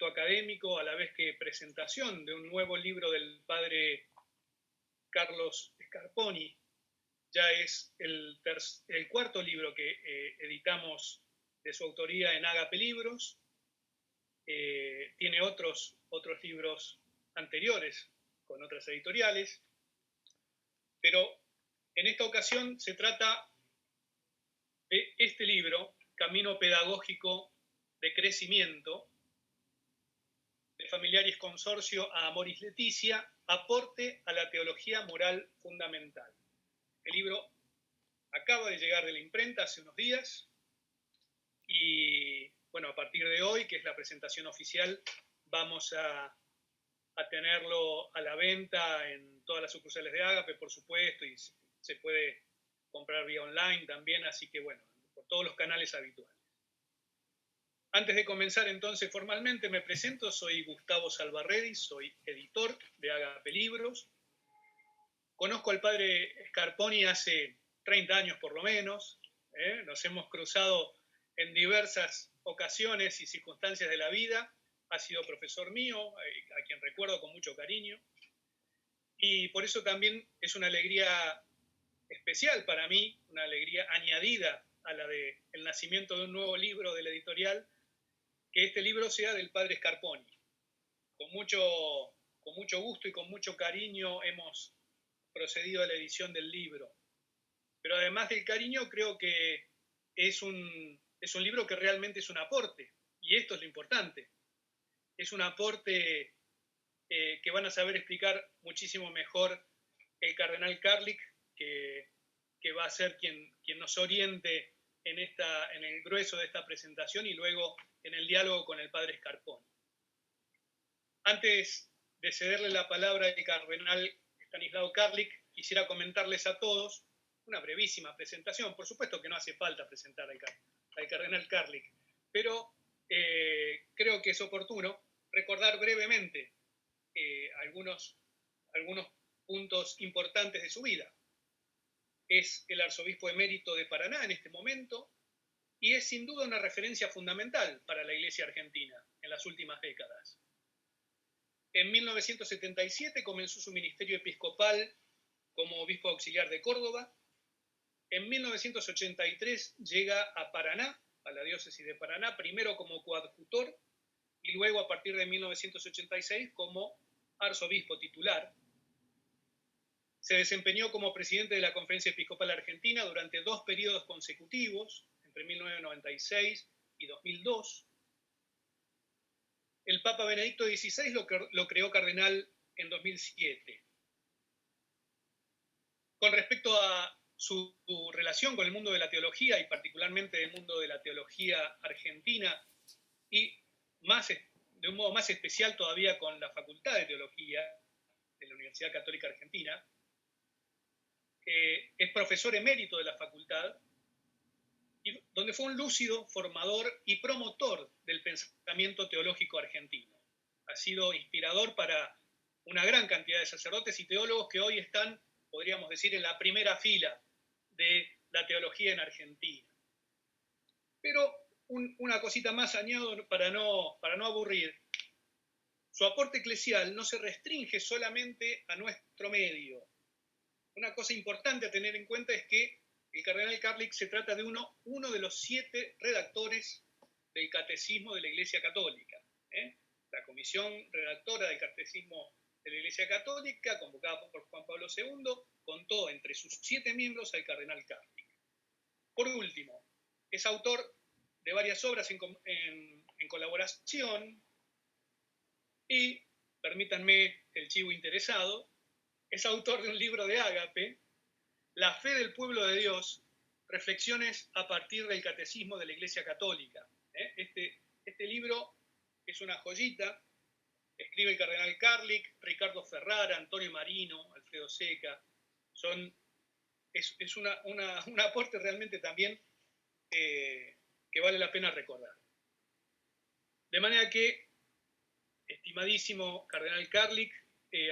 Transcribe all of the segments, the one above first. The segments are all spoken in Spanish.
acto académico a la vez que presentación de un nuevo libro del padre Carlos Scarponi. Ya es el cuarto libro que editamos de su autoría en Ágape Libros. Tiene otros libros anteriores con otras editoriales, pero en esta ocasión se trata de este libro, Camino Pedagógico de Crecimiento, de Familiaris Consorcio a Amoris Laetitia, aporte a la teología moral fundamental. El libro acaba de llegar de la imprenta hace unos días y, bueno, a partir de hoy, que es la presentación oficial, vamos a tenerlo a la venta en todas las sucursales de Ágape, por supuesto, y se puede comprar vía online también, así que, bueno, por todos los canales habituales. Antes de comenzar entonces formalmente me presento, soy Gustavo Salvarredi, soy editor de Ágape Libros. Conozco al padre Scarponi hace 30 años por lo menos, nos hemos cruzado en diversas ocasiones y circunstancias de la vida. Ha sido profesor mío, a quien recuerdo con mucho cariño, y por eso también es una alegría especial para mí, una alegría añadida a la del nacimiento de un nuevo libro de la editorial, que este libro sea del padre Scarponi. Con mucho gusto y con mucho cariño hemos procedido a la edición del libro. Pero además del cariño, creo que es un libro que realmente es un aporte, y esto es lo importante. Es un aporte que van a saber explicar muchísimo mejor el cardenal Karlik, que va a ser quien nos oriente en el grueso de esta presentación y luego en el diálogo con el padre Scarponi. Antes de cederle la palabra al cardenal Stanislao Karlik, quisiera comentarles a todos una brevísima presentación. Por supuesto que no hace falta presentar al cardenal Karlik, pero creo que es oportuno recordar brevemente algunos puntos importantes de su vida. Es el arzobispo emérito de Paraná en este momento y es sin duda una referencia fundamental para la Iglesia argentina en las últimas décadas. En 1977 comenzó su ministerio episcopal como obispo auxiliar de Córdoba. En 1983 llega a Paraná, a la diócesis de Paraná, primero como coadjutor y luego a partir de 1986 como arzobispo titular. Se desempeñó como presidente de la Conferencia Episcopal Argentina durante 2 periodos consecutivos, entre 1996 y 2002. El Papa Benedicto XVI lo creó cardenal en 2007. Con respecto a su relación con el mundo de la teología y particularmente el mundo de la teología argentina y de un modo más especial todavía con la Facultad de Teología de la Universidad Católica Argentina, es profesor emérito de la facultad, donde fue un lúcido formador y promotor del pensamiento teológico argentino. Ha sido inspirador para una gran cantidad de sacerdotes y teólogos que hoy están, podríamos decir, en la primera fila de la teología en Argentina. Pero una cosita más añado para no aburrir. Su aporte eclesial no se restringe solamente a nuestro medio. Una cosa importante a tener en cuenta es que el cardenal Karlik se trata de uno de los 7 redactores del Catecismo de la Iglesia Católica. La comisión redactora del Catecismo de la Iglesia Católica, convocada por Juan Pablo II, contó entre sus 7 miembros al cardenal Karlik. Por último, es autor de varias obras en colaboración y, permítanme el chivo interesado, es autor de un libro de Ágape, La fe del pueblo de Dios, reflexiones a partir del Catecismo de la Iglesia Católica. Este libro es una joyita, escribe el cardenal Karlik, Ricardo Ferrara, Antonio Marino, Alfredo Seca. Es un aporte realmente también que vale la pena recordar. De manera que, estimadísimo cardenal Karlik,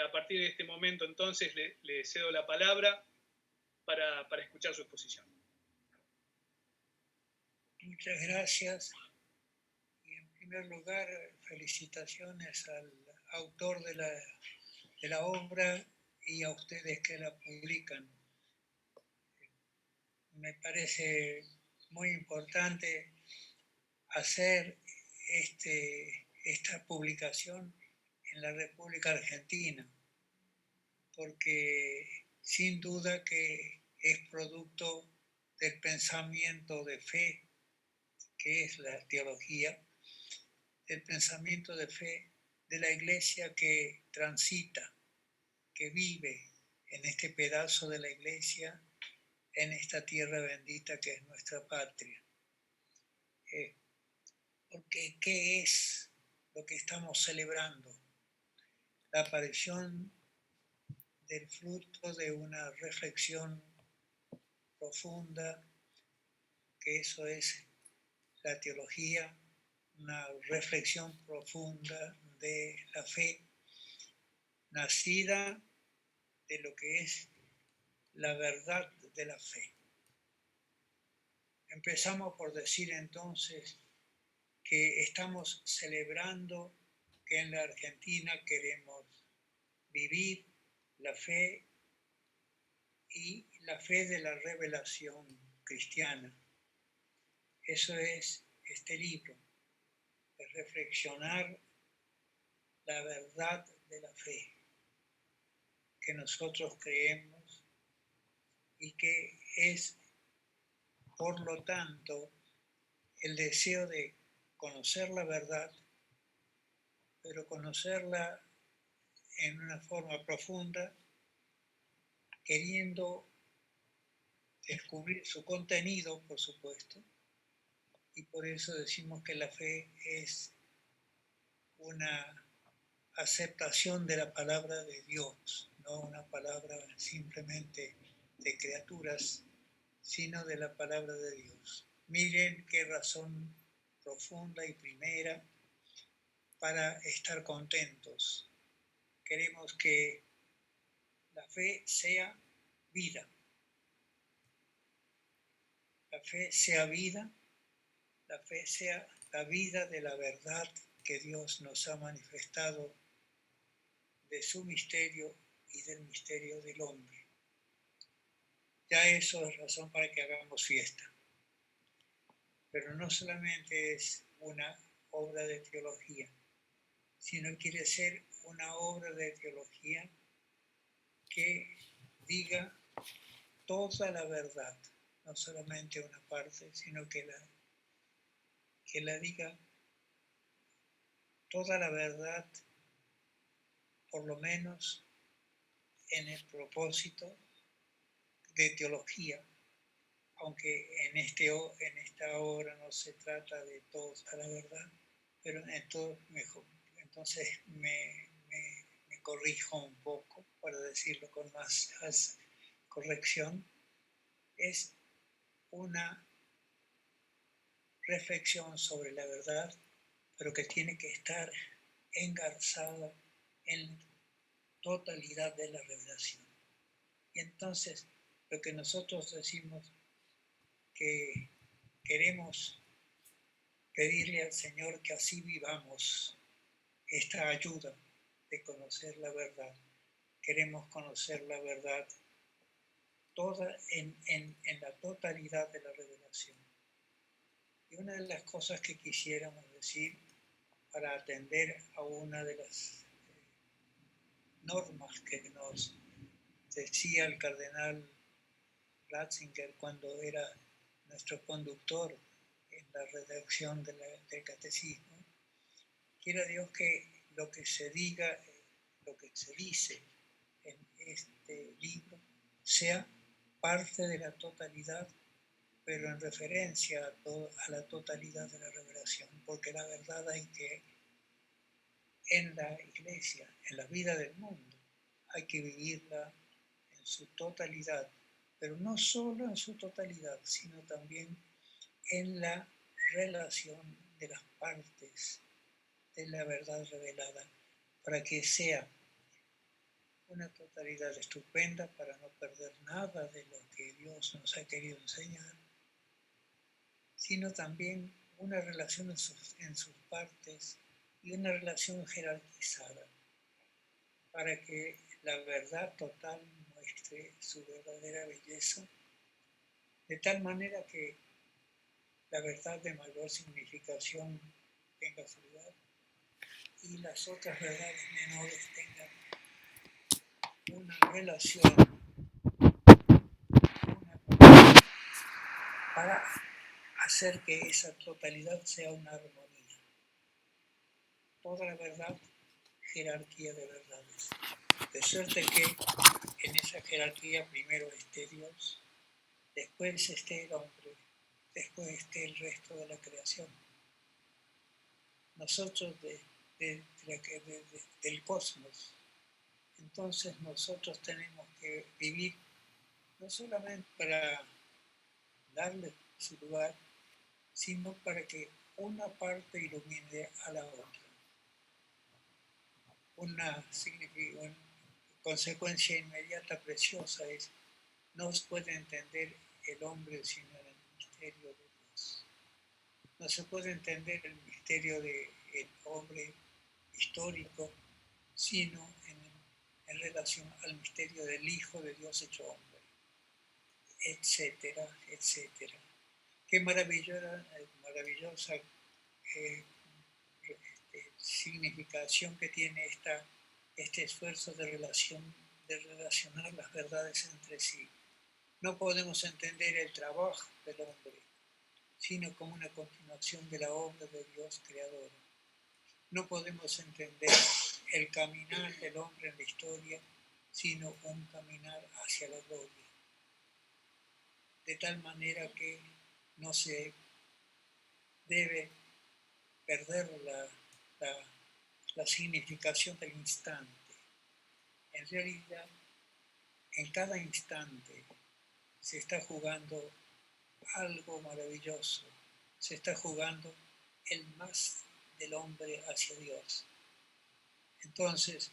a partir de este momento entonces le cedo la palabra para escuchar su exposición. Muchas gracias. Y en primer lugar, felicitaciones al autor de la obra y a ustedes que la publican. Me parece muy importante hacer esta publicación en la República Argentina, porque sin duda que es producto del pensamiento de fe, que es la teología, del pensamiento de fe de la Iglesia que transita, que vive en este pedazo de la Iglesia, en esta tierra bendita que es nuestra patria. Porque ¿qué es lo que estamos celebrando? La aparición del fruto de una reflexión profunda, que eso es la teología, una reflexión profunda de la fe, nacida de lo que es la verdad de la fe. Empezamos por decir entonces que estamos celebrando que en la Argentina queremos vivir la fe y la fe de la revelación cristiana. Eso es este libro, es reflexionar la verdad de la fe que nosotros creemos y que es, por lo tanto, el deseo de conocer la verdad, pero conocerla en una forma profunda, queriendo descubrir su contenido, por supuesto, y por eso decimos que la fe es una aceptación de la palabra de Dios, no una palabra simplemente de criaturas, sino de la palabra de Dios. Miren qué razón profunda y primera para estar contentos. Queremos que la fe sea vida. La fe sea vida, la fe sea la vida de la verdad que Dios nos ha manifestado de su misterio y del misterio del hombre. Ya eso es razón para que hagamos fiesta. Pero no solamente es una obra de teología, sino quiere ser una obra de teología que diga toda la verdad, no solamente una parte, sino que la diga toda la verdad, por lo menos en el propósito de teología, aunque en esta obra no se trata de toda la verdad, pero entonces me corrijo un poco para decirlo con más corrección. Es una reflexión sobre la verdad, pero que tiene que estar engarzada en la totalidad de la revelación. Y entonces lo que nosotros decimos que queremos pedirle al Señor que así vivamos esta ayuda de conocer la verdad. Queremos conocer la verdad toda en la totalidad de la revelación. Y una de las cosas que quisiéramos decir para atender a una de las normas que nos decía el cardenal Ratzinger cuando era nuestro conductor en la redacción del catecismo, quiera Dios que lo que se diga, lo que se dice en este libro sea parte de la totalidad, pero en referencia a la totalidad de la revelación, porque la verdad hay que, en la iglesia, en la vida del mundo, hay que vivirla en su totalidad, pero no solo en su totalidad, sino también en la relación de las partes de la verdad revelada, para que sea una totalidad estupenda, para no perder nada de lo que Dios nos ha querido enseñar, sino también una relación en sus partes y una relación jerarquizada para que la verdad total muestre su verdadera belleza, de tal manera que la verdad de mayor significación tenga su lugar y las otras verdades menores tengan una relación para hacer que esa totalidad sea una armonía. Toda la verdad, jerarquía de verdades. De suerte que en esa jerarquía primero esté Dios, después esté el hombre, después esté el resto de la creación. Nosotros del cosmos, entonces nosotros tenemos que vivir no solamente para darle su lugar, sino para que una parte ilumine a la otra. Una consecuencia inmediata preciosa es: no se puede entender el hombre sino en el misterio de Dios. No se puede entender el misterio del hombre histórico sino en relación al misterio del Hijo de Dios hecho hombre, etcétera, etcétera. Qué maravillosa significación que tiene este esfuerzo de relacionar las verdades entre sí. No podemos entender el trabajo del hombre, sino como una continuación de la obra de Dios creador. No podemos entender el caminar del hombre en la historia, sino un caminar hacia la gloria. De tal manera que no se debe perder la significación del instante. En realidad, en cada instante se está jugando algo maravilloso, se está jugando el más del hombre hacia Dios. Entonces,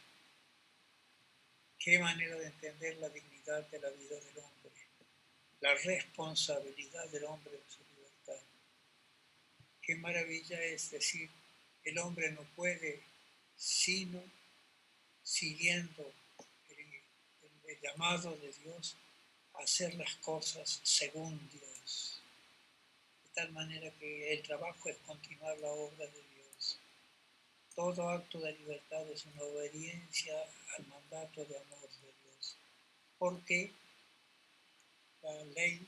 qué manera de entender la dignidad de la vida del hombre, la responsabilidad del hombre de su libertad. Qué maravilla es decir, el hombre no puede sino siguiendo el llamado de Dios a hacer las cosas según Dios. De tal manera que el trabajo es continuar la obra de Dios. Todo acto de libertad es una obediencia al mandato de amor de Dios. Porque la ley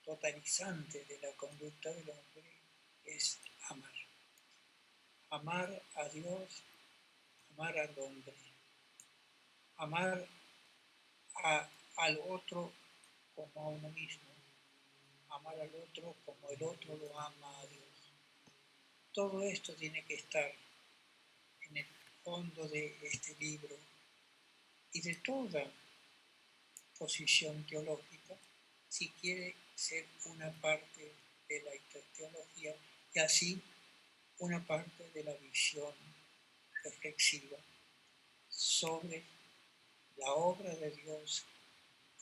totalizante de la conducta del hombre es amar. Amar a Dios, amar al hombre, amar al otro como a uno mismo, amar al otro como el otro lo ama a Dios. Todo esto tiene que estar en el fondo de este libro y de toda posición teológica, si quiere ser una parte de la teología y así una parte de la visión reflexiva sobre la obra de Dios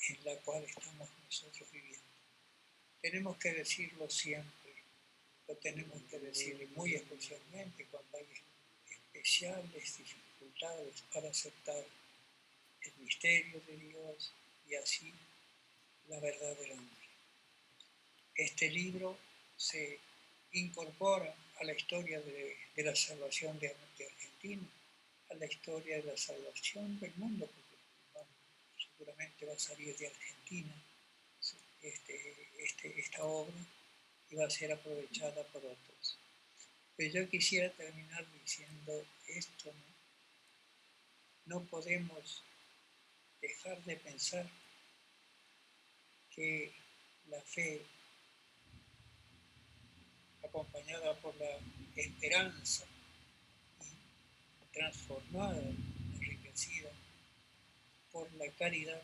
en la cual estamos nosotros viviendo. Tenemos que decirlo siempre, lo tenemos que decir muy especialmente cuando hay especiales dificultades para aceptar el misterio de Dios y así la verdad del hombre. Este libro se incorpora a la historia de la salvación de Argentina, a la historia de la salvación del mundo, porque seguramente va a salir de Argentina esta obra y va a ser aprovechada por otros. Pero yo quisiera terminar diciendo esto, ¿no? No podemos dejar de pensar que la fe, acompañada por la esperanza y transformada, enriquecida por la caridad,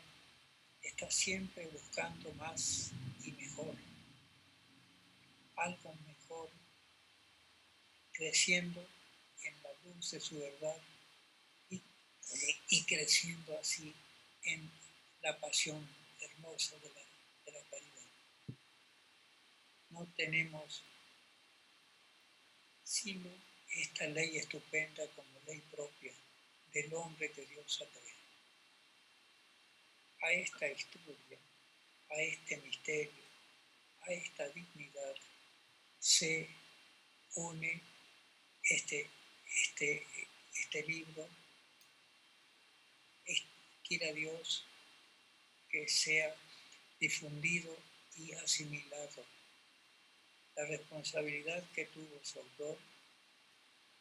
está siempre buscando más y mejor, algo mejor, creciendo en la luz de su verdad y creciendo así en la pasión hermosa de la caridad. No tenemos sino esta ley estupenda como ley propia del hombre que Dios ha creado. A esta historia, a este misterio, a esta dignidad se une este libro. Quiera Dios que sea difundido y asimilado. La responsabilidad que tuvo su autor,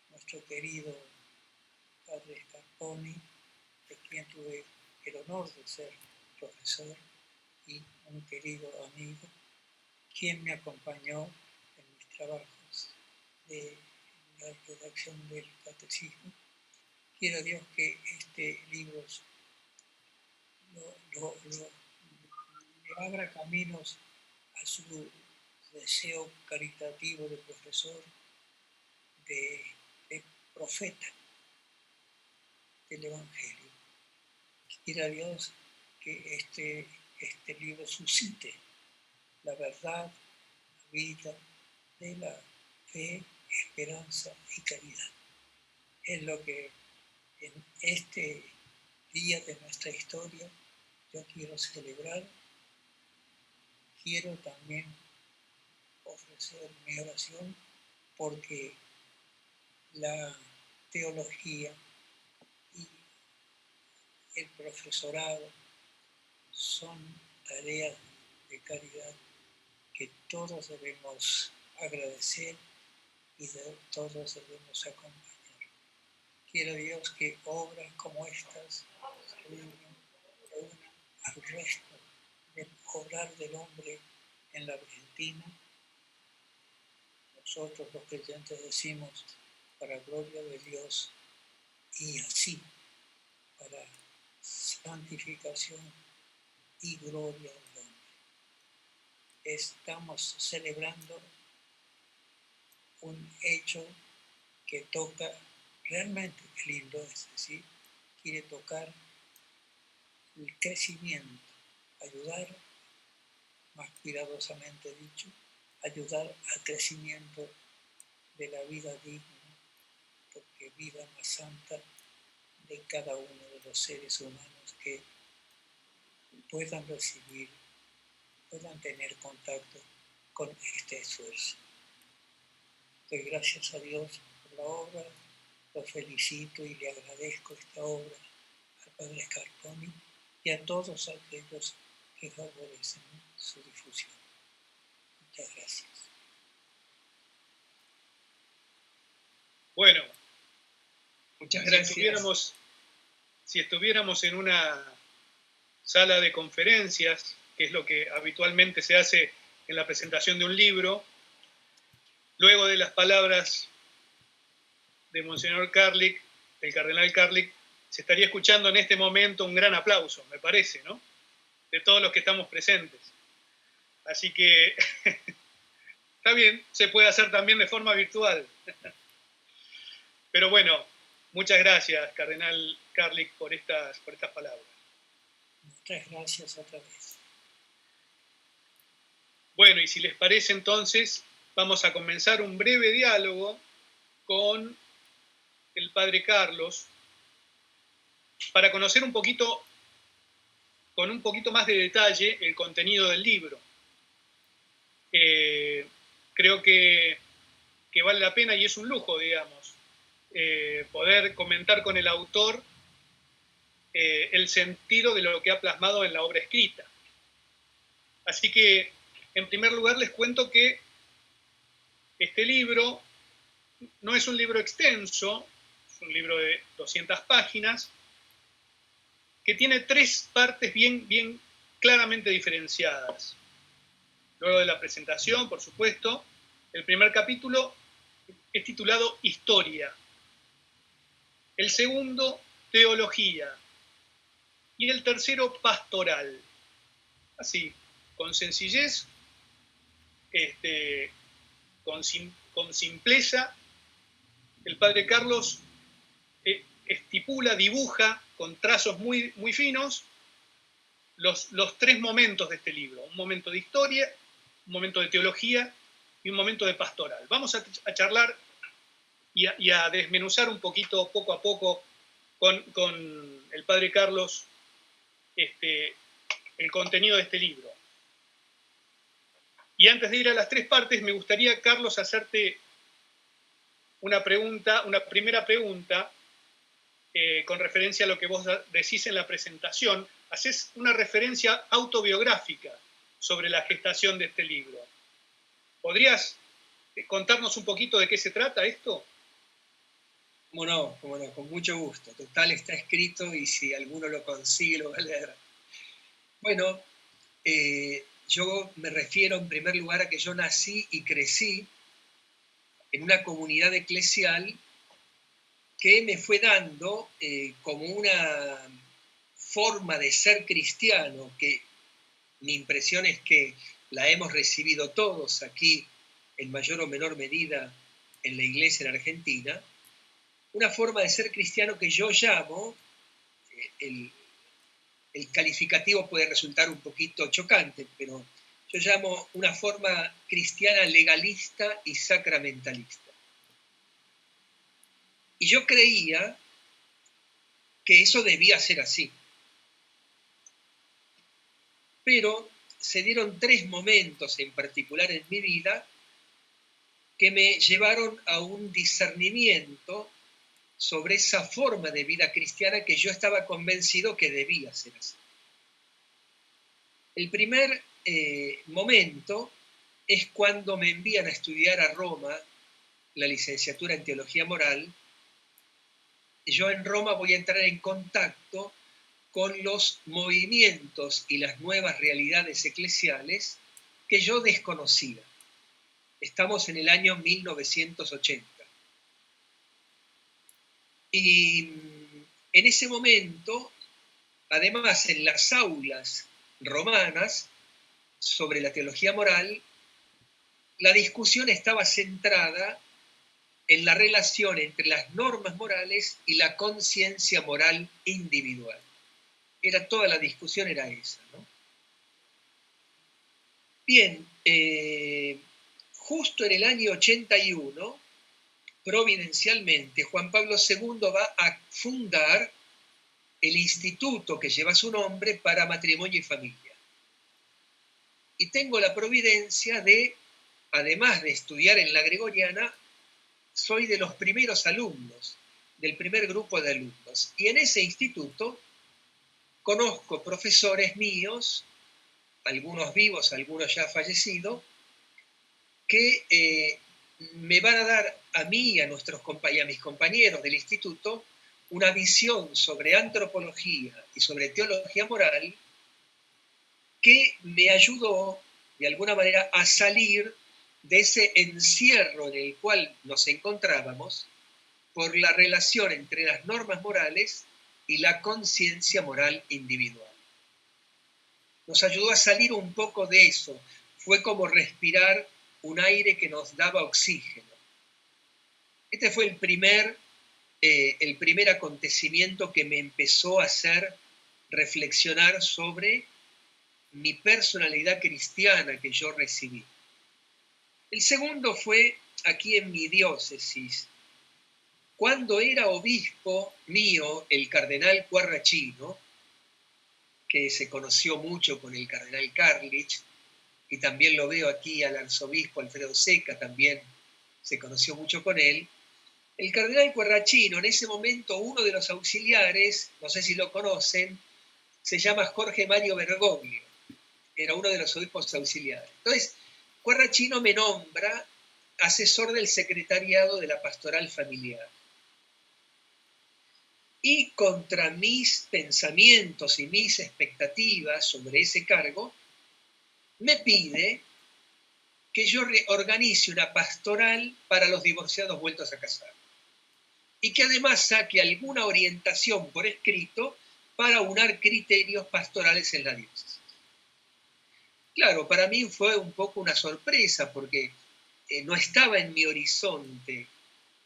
nuestro querido padre Scarponi, de quien tuve el honor de ser profesor, y un querido amigo, quien me acompañó en mis trabajos de la redacción del catecismo. Quiero Dios que este libro le abra caminos a su deseo caritativo de profesor, de profeta del Evangelio. Quiera Dios que este libro suscite la verdad, la vida de la fe, esperanza y caridad. Es lo que en este día de nuestra historia yo quiero celebrar. Quiero también ofrecer mi oración porque la teología y el profesorado son tareas de caridad que todos debemos agradecer y todos debemos acompañar. Quiero Dios que obras como estas se unan al resto del obrar del hombre en la Argentina. Nosotros los creyentes decimos para gloria de Dios y así para santificación y gloria del hombre. Estamos celebrando un hecho que toca realmente, qué lindo es decir, quiere tocar el crecimiento, ayudar, más cuidadosamente dicho, ayudar al crecimiento de la vida digna, porque vida más santa de cada uno de los seres humanos que puedan recibir, puedan tener contacto con este esfuerzo. Doy gracias a Dios por la obra, lo felicito y le agradezco esta obra al padre Scarponi y a todos aquellos que favorecen su difusión. Muchas gracias. Bueno, muchas gracias. Si estuviéramos en una sala de conferencias, que es lo que habitualmente se hace en la presentación de un libro, luego de las palabras de Monseñor Karlik, del cardenal Karlik, se estaría escuchando en este momento un gran aplauso, me parece, ¿no? De todos los que estamos presentes. Así que está bien, se puede hacer también de forma virtual. Pero bueno, muchas gracias, cardenal Karlik, por estas palabras. Muchas gracias otra vez. Bueno, y si les parece entonces, vamos a comenzar un breve diálogo con el padre Carlos para conocer un poquito, con un poquito más de detalle, el contenido del libro. Creo que vale la pena y es un lujo, digamos, poder comentar con el autor el sentido de lo que ha plasmado en la obra escrita. Así que, en primer lugar, les cuento que este libro no es un libro extenso, es un libro de 200 páginas, que tiene 3 partes bien claramente diferenciadas. Luego de la presentación, por supuesto, el primer capítulo es titulado Historia. El segundo, Teología. Y el tercero, Pastoral. Así, con sencillez, con simpleza, el padre Carlos estipula, dibuja con trazos muy finos los 3 momentos de este libro. Un momento de historia, un momento de teología y un momento de pastoral. Vamos a charlar y a desmenuzar un poquito, poco a poco, con el padre Carlos, el contenido de este libro. Y antes de ir a las 3 partes, me gustaría, Carlos, hacerte una primera pregunta, con referencia a lo que vos decís en la presentación. Hacés una referencia autobiográfica sobre la gestación de este libro. ¿Podrías contarnos un poquito de qué se trata esto? Cómo no, con mucho gusto. Total, está escrito y si alguno lo consigue lo va a leer. Bueno, yo me refiero en primer lugar a que yo nací y crecí en una comunidad eclesial que me fue dando como una forma de ser cristiano, que mi impresión es que la hemos recibido todos aquí, en mayor o menor medida, en la iglesia en Argentina, una forma de ser cristiano que yo llamo, el calificativo puede resultar un poquito chocante, pero yo llamo una forma cristiana legalista y sacramentalista. Y yo creía que eso debía ser así. Pero se dieron 3 momentos en particular en mi vida que me llevaron a un discernimiento sobre esa forma de vida cristiana que yo estaba convencido que debía ser así. El primer momento es cuando me envían a estudiar a Roma la licenciatura en Teología Moral. Yo en Roma voy a entrar en contacto con los movimientos y las nuevas realidades eclesiales que yo desconocía. Estamos en el año 1980. Y en ese momento, además, en las aulas romanas sobre la teología moral, la discusión estaba centrada en la relación entre las normas morales y la conciencia moral individual. Toda la discusión era esa, ¿no? Bien, justo en el año 81, providencialmente, Juan Pablo II va a fundar el instituto que lleva su nombre para matrimonio y familia. Y tengo la providencia de, además de estudiar en la Gregoriana, soy de los primeros alumnos, del primer grupo de alumnos. Y en ese instituto conozco profesores míos, algunos vivos, algunos ya fallecidos, que me van a dar a mí y a mis compañeros del instituto una visión sobre antropología y sobre teología moral que me ayudó de alguna manera a salir de ese encierro en el cual nos encontrábamos por la relación entre las normas morales y la conciencia moral individual. Nos ayudó a salir un poco de eso. Fue como respirar un aire que nos daba oxígeno. Este fue el primer acontecimiento que me empezó a hacer reflexionar sobre mi personalidad cristiana que yo recibí. El segundo fue aquí en mi diócesis. Cuando era obispo mío, el cardenal Quarracino, que se conoció mucho con el cardenal Karlich, y también lo veo aquí al arzobispo Alfredo Seca, también se conoció mucho con él. El cardenal Quarracino, en ese momento uno de los auxiliares, no sé si lo conocen, se llama Jorge Mario Bergoglio, era uno de los obispos auxiliares. Entonces, Quarracino me nombra asesor del secretariado de la pastoral familiar. Y contra mis pensamientos y mis expectativas sobre ese cargo, me pide que yo organice una pastoral para los divorciados vueltos a casar. Y que además saque alguna orientación por escrito para unar criterios pastorales en la diócesis. Claro, para mí fue un poco una sorpresa porque no estaba en mi horizonte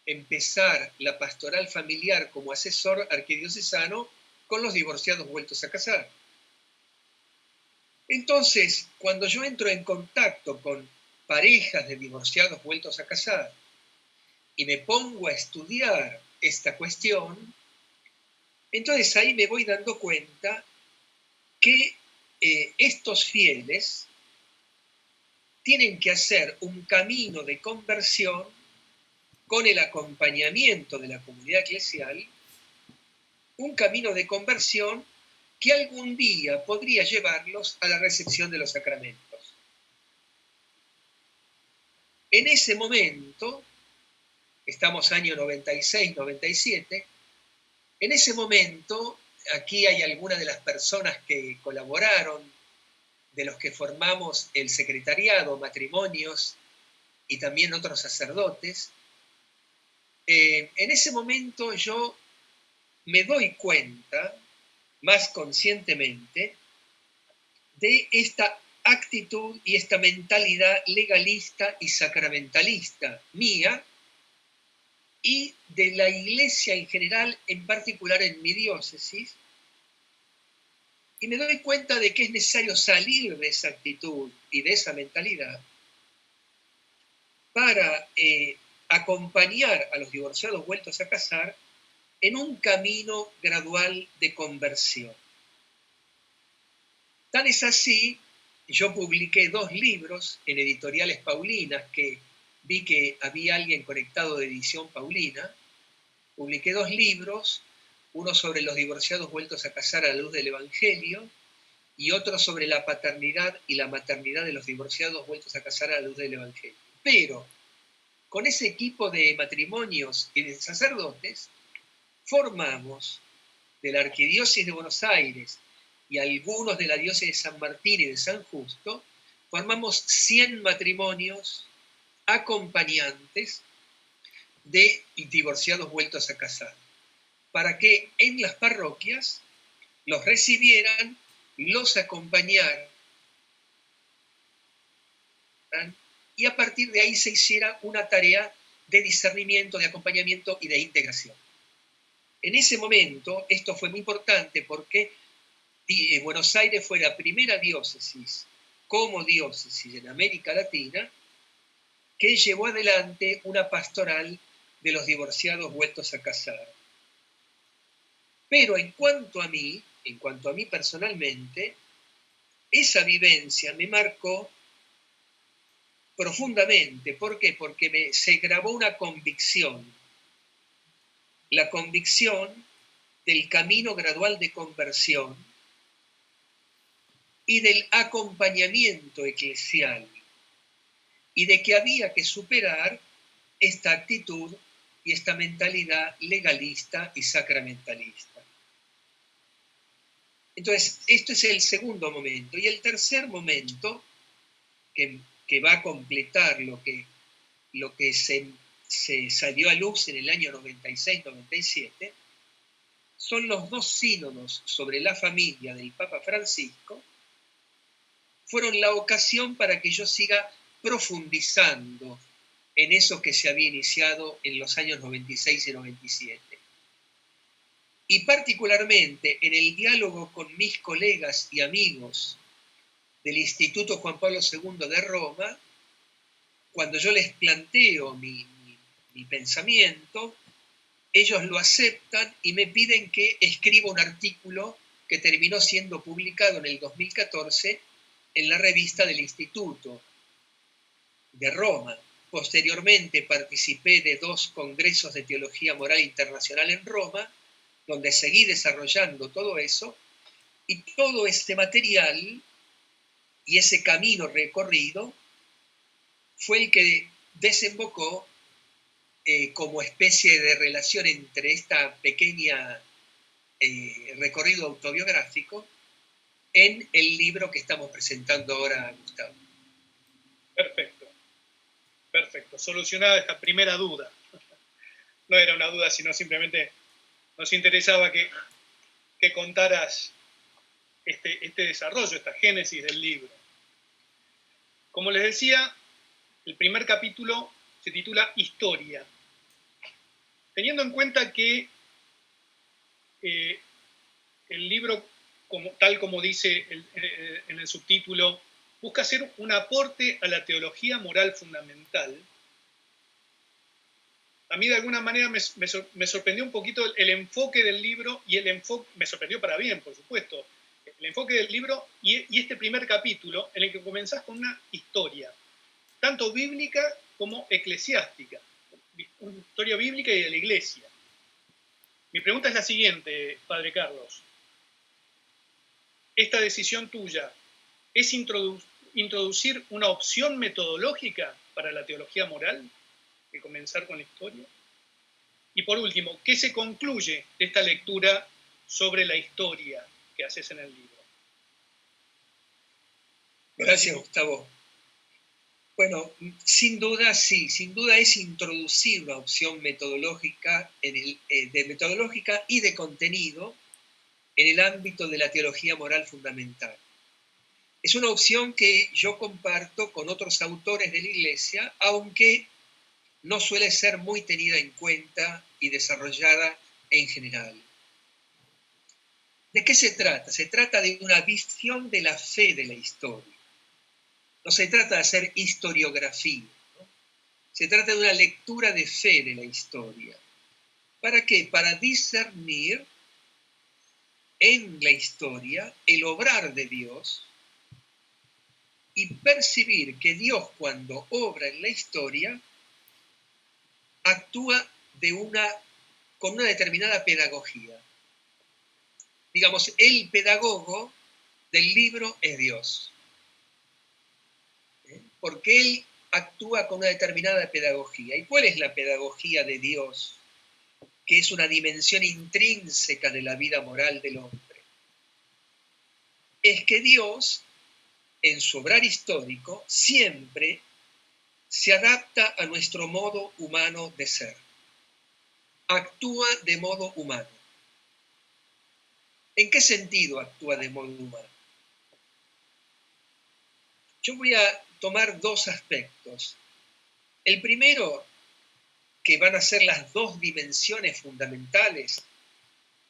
empezar la pastoral familiar como asesor arquidiocesano con los divorciados vueltos a casar. Entonces, cuando yo entro en contacto con parejas de divorciados vueltos a casar y me pongo a estudiar esta cuestión, entonces ahí me voy dando cuenta que estos fieles tienen que hacer un camino de conversión con el acompañamiento de la comunidad eclesial, un camino de conversión que algún día podría llevarlos a la recepción de los sacramentos. En ese momento, estamos año 96, 97, en ese momento, aquí hay algunas de las personas que colaboraron, de los que formamos el secretariado, matrimonios y también otros sacerdotes. En ese momento yo me doy cuenta, más conscientemente, de esta actitud y esta mentalidad legalista y sacramentalista mía y de la Iglesia en general, en particular en mi diócesis, y me doy cuenta de que es necesario salir de esa actitud y de esa mentalidad para acompañar a los divorciados vueltos a casar en un camino gradual de conversión. Tan es así, yo publiqué 2 libros en Editoriales Paulinas, que vi que había alguien conectado de Edición Paulina. Publiqué 2 libros, uno sobre los divorciados vueltos a casar a la luz del Evangelio y otro sobre la paternidad y la maternidad de los divorciados vueltos a casar a la luz del Evangelio. Pero con ese equipo de matrimonios y de sacerdotes, formamos de la Arquidiócesis de Buenos Aires y algunos de la diócesis de San Martín y de San Justo, formamos 100 matrimonios acompañantes de divorciados vueltos a casar, para que en las parroquias los recibieran, los acompañaran y a partir de ahí se hiciera una tarea de discernimiento, de acompañamiento y de integración. En ese momento, esto fue muy importante porque Buenos Aires fue la primera diócesis, como diócesis en América Latina, que llevó adelante una pastoral de los divorciados vueltos a casar. Pero en cuanto a mí personalmente, esa vivencia me marcó profundamente. ¿Por qué? Porque se grabó una convicción, la convicción del camino gradual de conversión y del acompañamiento eclesial, y de que había que superar esta actitud y esta mentalidad legalista y sacramentalista. Entonces, esto es el segundo momento. Y el tercer momento, que va a completar lo que se salió a luz en el año 96-97, son los 2 sínodos sobre la familia del Papa Francisco. Fueron la ocasión para que yo siga profundizando en eso que se había iniciado en los años 96 y 97. Y particularmente en el diálogo con mis colegas y amigos del Instituto Juan Pablo II de Roma, cuando yo les planteo mi pensamiento, ellos lo aceptan y me piden que escriba un artículo que terminó siendo publicado en el 2014 en la revista del Instituto de Roma. Posteriormente participé de 2 congresos de teología moral internacional en Roma, donde seguí desarrollando todo eso, y todo este material y ese camino recorrido fue el que desembocó como especie de relación entre esta pequeña recorrido autobiográfico en el libro que estamos presentando ahora, Gustavo. Perfecto. Solucionada esta primera duda. No era una duda, sino simplemente nos interesaba que contaras este desarrollo, esta génesis del libro. Como les decía, el primer capítulo se titula Historia. Teniendo en cuenta que el libro, tal como dice en el subtítulo, busca hacer un aporte a la teología moral fundamental, a mí de alguna manera me sorprendió un poquito el enfoque del libro, y el enfoque, me sorprendió para bien, por supuesto, el enfoque del libro y este primer capítulo en el que comenzás con una historia, tanto bíblica como eclesiástica, una historia bíblica y de la iglesia. Mi pregunta es la siguiente, Padre Carlos. ¿Esta decisión tuya es introducir una opción metodológica para la teología moral, de comenzar con la historia? Y por último, ¿qué se concluye de esta lectura sobre la historia que haces en el libro? Gracias, Gustavo. Bueno, sin duda sí, sin duda es introducir una opción metodológica, metodológica y de contenido en el ámbito de la teología moral fundamental. Es una opción que yo comparto con otros autores de la Iglesia, aunque no suele ser muy tenida en cuenta y desarrollada en general. ¿De qué se trata? Se trata de una visión de la fe de la historia. No se trata de hacer historiografía, ¿no? Se trata de una lectura de fe de la historia. ¿Para qué? Para discernir en la historia el obrar de Dios y percibir que Dios, cuando obra en la historia, actúa con una determinada pedagogía. Digamos, el pedagogo del libro es Dios. Porque Él actúa con una determinada pedagogía. ¿Y cuál es la pedagogía de Dios? Que es una dimensión intrínseca de la vida moral del hombre. Es que Dios, en su obrar histórico, siempre se adapta a nuestro modo humano de ser. Actúa de modo humano. ¿En qué sentido actúa de modo humano? Yo voy a tomar dos aspectos. El primero, que van a ser las dos dimensiones fundamentales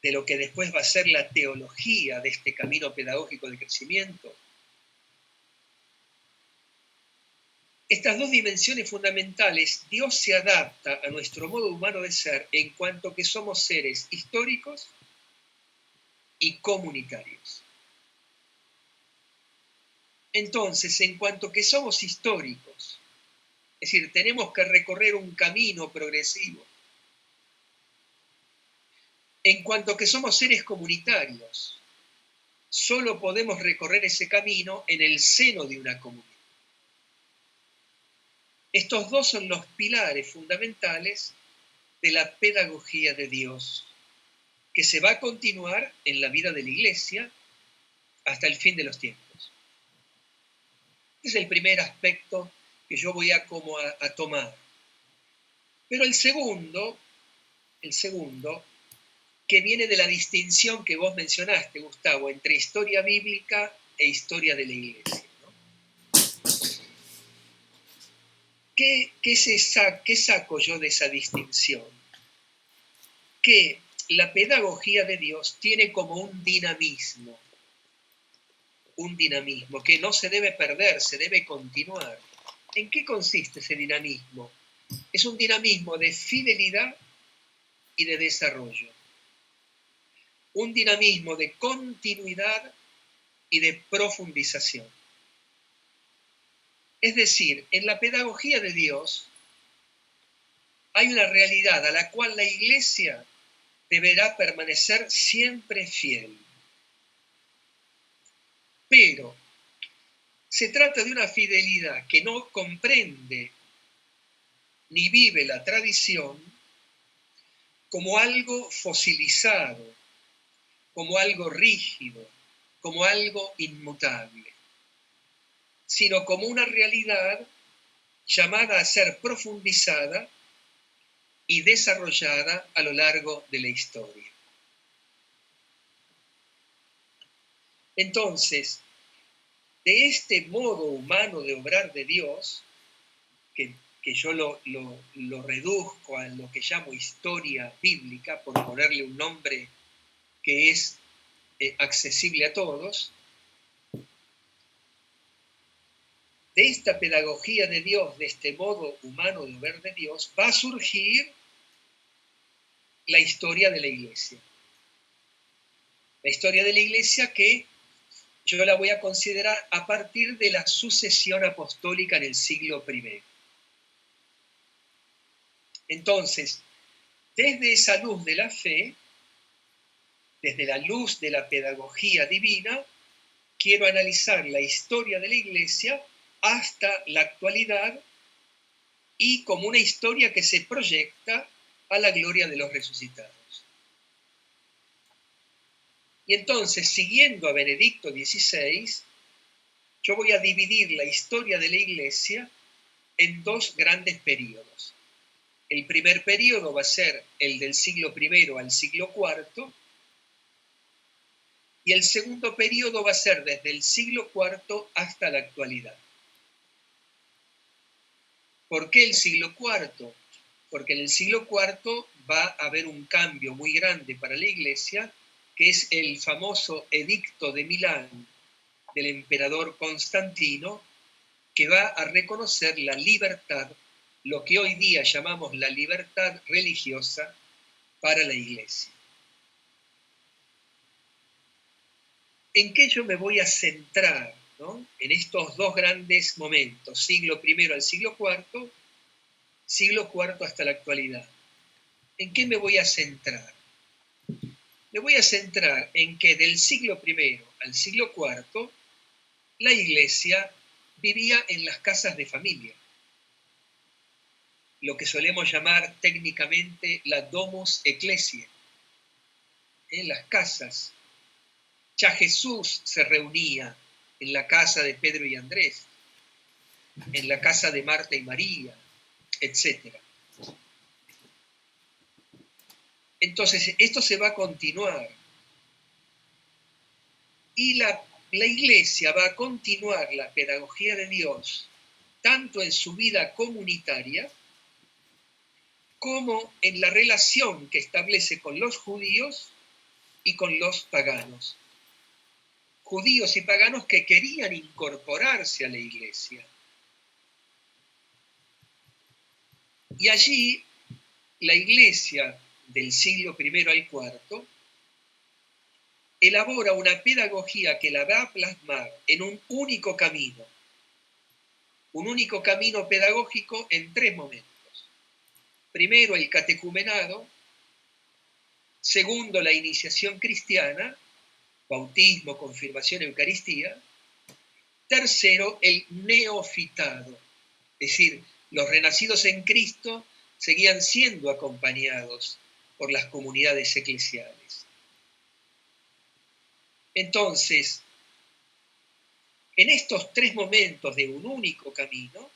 de lo que después va a ser la teología de este camino pedagógico de crecimiento. Estas dos dimensiones fundamentales, Dios se adapta a nuestro modo humano de ser en cuanto que somos seres históricos y comunitarios. Entonces, en cuanto que somos históricos, es decir, tenemos que recorrer un camino progresivo. En cuanto que somos seres comunitarios, solo podemos recorrer ese camino en el seno de una comunidad. Estos dos son los pilares fundamentales de la pedagogía de Dios, que se va a continuar en la vida de la Iglesia hasta el fin de los tiempos. Ese es el primer aspecto que yo voy a tomar. Pero el segundo, que viene de la distinción que vos mencionaste, Gustavo, entre historia bíblica e historia de la Iglesia. ¿Qué saco yo de esa distinción? Que la pedagogía de Dios tiene como un dinamismo que no se debe perder, se debe continuar. ¿En qué consiste ese dinamismo? Es un dinamismo de fidelidad y de desarrollo. Un dinamismo de continuidad y de profundización. Es decir, en la pedagogía de Dios hay una realidad a la cual la Iglesia deberá permanecer siempre fiel. Pero se trata de una fidelidad que no comprende ni vive la tradición como algo fosilizado, como algo rígido, como algo inmutable, sino como una realidad llamada a ser profundizada y desarrollada a lo largo de la historia. Entonces, de este modo humano de obrar de Dios, que yo lo reduzco a lo que llamo historia bíblica, por ponerle un nombre que es accesible a todos, de esta pedagogía de Dios, de este modo humano de obrar de Dios, va a surgir la historia de la Iglesia. La historia de la Iglesia que yo la voy a considerar a partir de la sucesión apostólica en el siglo I. Entonces, desde esa luz de la fe, desde la luz de la pedagogía divina, quiero analizar la historia de la Iglesia hasta la actualidad y como una historia que se proyecta a la gloria de los resucitados. Y entonces, siguiendo a Benedicto XVI, yo voy a dividir la historia de la Iglesia en dos grandes periodos. El primer periodo va a ser el del siglo I al siglo IV, y el segundo periodo va a ser desde el siglo IV hasta la actualidad. ¿Por qué el siglo IV? Porque en el siglo IV va a haber un cambio muy grande para la Iglesia, que es el famoso Edicto de Milán del emperador Constantino, que va a reconocer la libertad, lo que hoy día llamamos la libertad religiosa para la Iglesia. ¿En qué yo me voy a centrar, ¿no? En estos dos grandes momentos, siglo I al siglo IV hasta la actualidad? ¿En qué me voy a centrar? Me voy a centrar en que del siglo I al siglo IV la Iglesia vivía en las casas de familia, lo que solemos llamar técnicamente la domus ecclesiae, en las casas. Ya Jesús se reunía en la casa de Pedro y Andrés, en la casa de Marta y María, etc. Entonces, esto se va a continuar. Y la Iglesia va a continuar la pedagogía de Dios, tanto en su vida comunitaria, como en la relación que establece con los judíos y con los paganos. Judíos y paganos que querían incorporarse a la Iglesia. Y allí la Iglesia del siglo I al IV elabora una pedagogía que la va a plasmar en un único camino pedagógico en tres momentos. Primero, el catecumenado. Segundo, la iniciación cristiana, bautismo, confirmación, Eucaristía. Tercero, el neofitado, es decir, los renacidos en Cristo seguían siendo acompañados por las comunidades eclesiales. Entonces, en estos tres momentos de un único camino,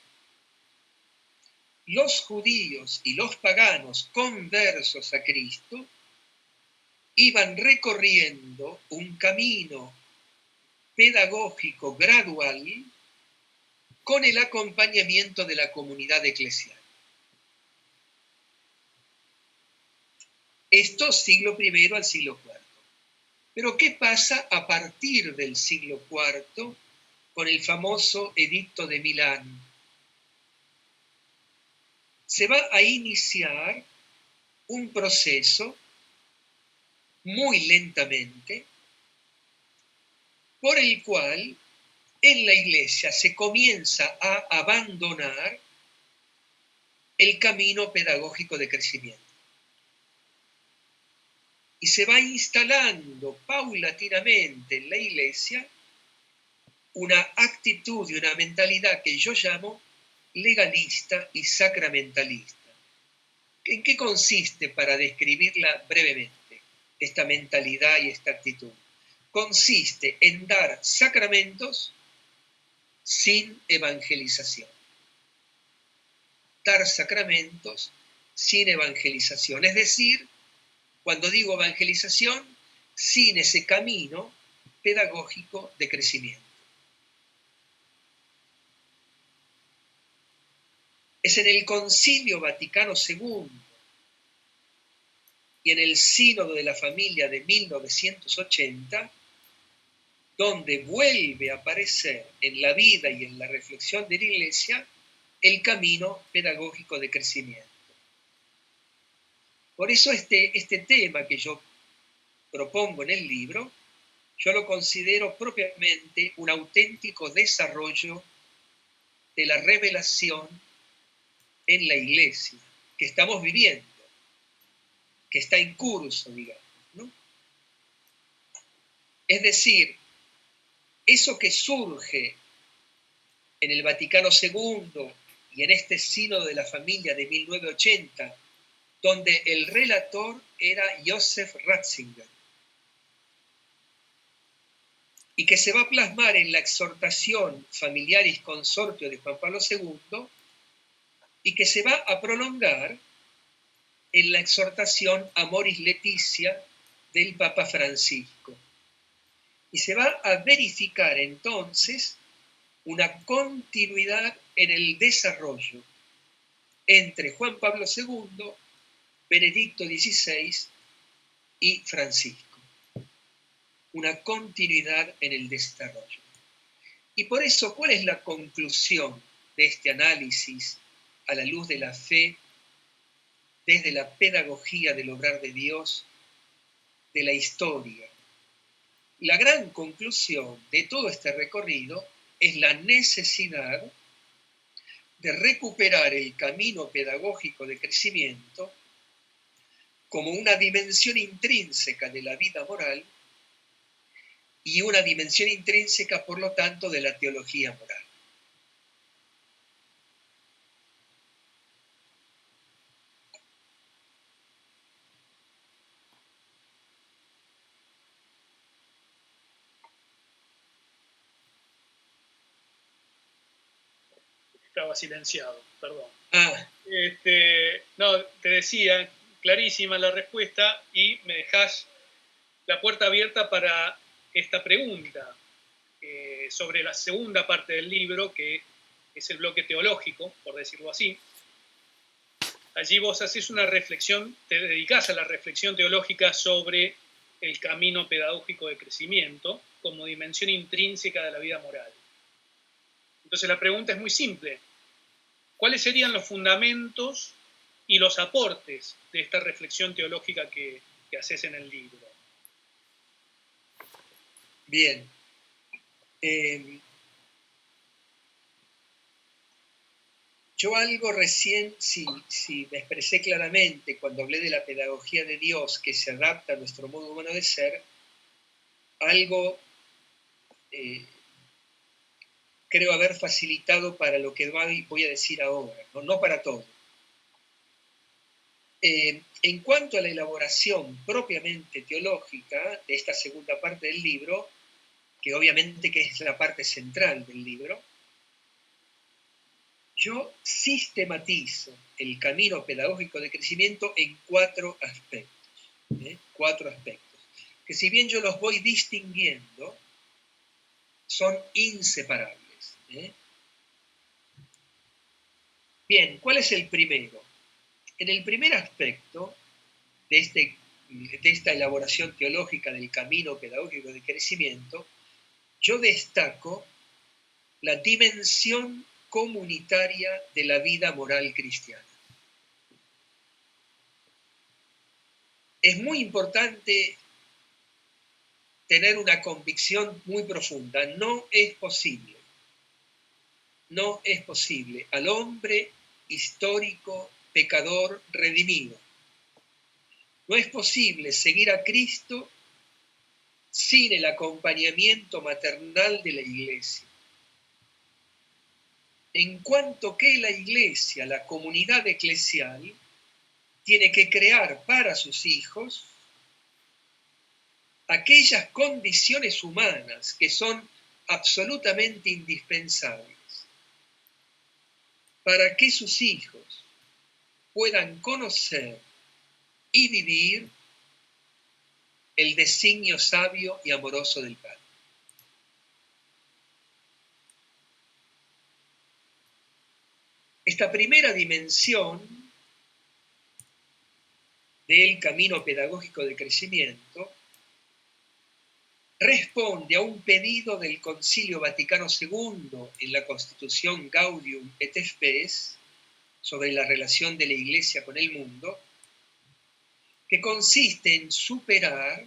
los judíos y los paganos conversos a Cristo iban recorriendo un camino pedagógico gradual con el acompañamiento de la comunidad eclesial. Esto siglo I al siglo IV. Pero ¿qué pasa a partir del siglo IV con el famoso Edicto de Milán? Se va a iniciar un proceso muy lentamente por el cual en la Iglesia se comienza a abandonar el camino pedagógico de crecimiento. Y se va instalando paulatinamente en la Iglesia una actitud y una mentalidad que yo llamo legalista y sacramentalista. ¿En qué consiste, para describirla brevemente, esta mentalidad y esta actitud? Consiste en dar sacramentos sin evangelización. Dar sacramentos sin evangelización. Es decir, cuando digo evangelización, sin ese camino pedagógico de crecimiento. Es en el Concilio Vaticano II y en el Sínodo de la Familia de 1980, donde vuelve a aparecer en la vida y en la reflexión de la Iglesia el camino pedagógico de crecimiento. Por eso este tema que yo propongo en el libro, yo lo considero propiamente un auténtico desarrollo de la revelación en la Iglesia que estamos viviendo, que está en curso, digamos, ¿no? Es decir, eso que surge en el Vaticano II y en este sínodo de la familia de 1980, donde el relator era Joseph Ratzinger, y que se va a plasmar en la exhortación Familiaris Consortio de Juan Pablo II, y que se va a prolongar en la exhortación Amoris Laetitia del Papa Francisco. Y se va a verificar entonces una continuidad en el desarrollo entre Juan Pablo II, Benedicto XVI y Francisco. Una continuidad en el desarrollo. Y por eso, ¿cuál es la conclusión de este análisis a la luz de la fe, desde la pedagogía del obrar de Dios, de la historia? La gran conclusión de todo este recorrido es la necesidad de recuperar el camino pedagógico de crecimiento como una dimensión intrínseca de la vida moral y una dimensión intrínseca, por lo tanto, de la teología moral. Estaba silenciado, perdón. No, te decía, clarísima la respuesta, y me dejás la puerta abierta para esta pregunta sobre la segunda parte del libro, que es el bloque teológico, por decirlo así. Allí vos haces una reflexión, te dedicás a la reflexión teológica sobre el camino pedagógico de crecimiento como dimensión intrínseca de la vida moral. Entonces la pregunta es muy simple. ¿Cuáles serían los fundamentos y los aportes de esta reflexión teológica que haces en el libro? Bien. Yo algo recién, si me expresé claramente cuando hablé de la pedagogía de Dios que se adapta a nuestro modo humano de ser, algo creo haber facilitado para lo que voy a decir ahora, no para todo. En cuanto a la elaboración propiamente teológica de esta segunda parte del libro, que obviamente que es la parte central del libro, yo sistematizo el camino pedagógico de crecimiento en 4 aspectos. 4 aspectos, que si bien yo los voy distinguiendo, son inseparables. Bien, ¿cuál es el primero? En el primer aspecto de esta elaboración teológica del camino pedagógico de crecimiento, yo destaco la dimensión comunitaria de la vida moral cristiana. Es muy importante tener una convicción muy profunda. No es posible al hombre histórico, pecador, redimido. No es posible seguir a Cristo sin el acompañamiento maternal de la Iglesia. En cuanto que la Iglesia, la comunidad eclesial, tiene que crear para sus hijos aquellas condiciones humanas que son absolutamente indispensables para que sus hijos puedan conocer y vivir el designio sabio y amoroso del Padre. Esta primera dimensión del camino pedagógico de crecimiento responde a un pedido del Concilio Vaticano II en la Constitución Gaudium et Spes sobre la relación de la Iglesia con el mundo, que consiste en superar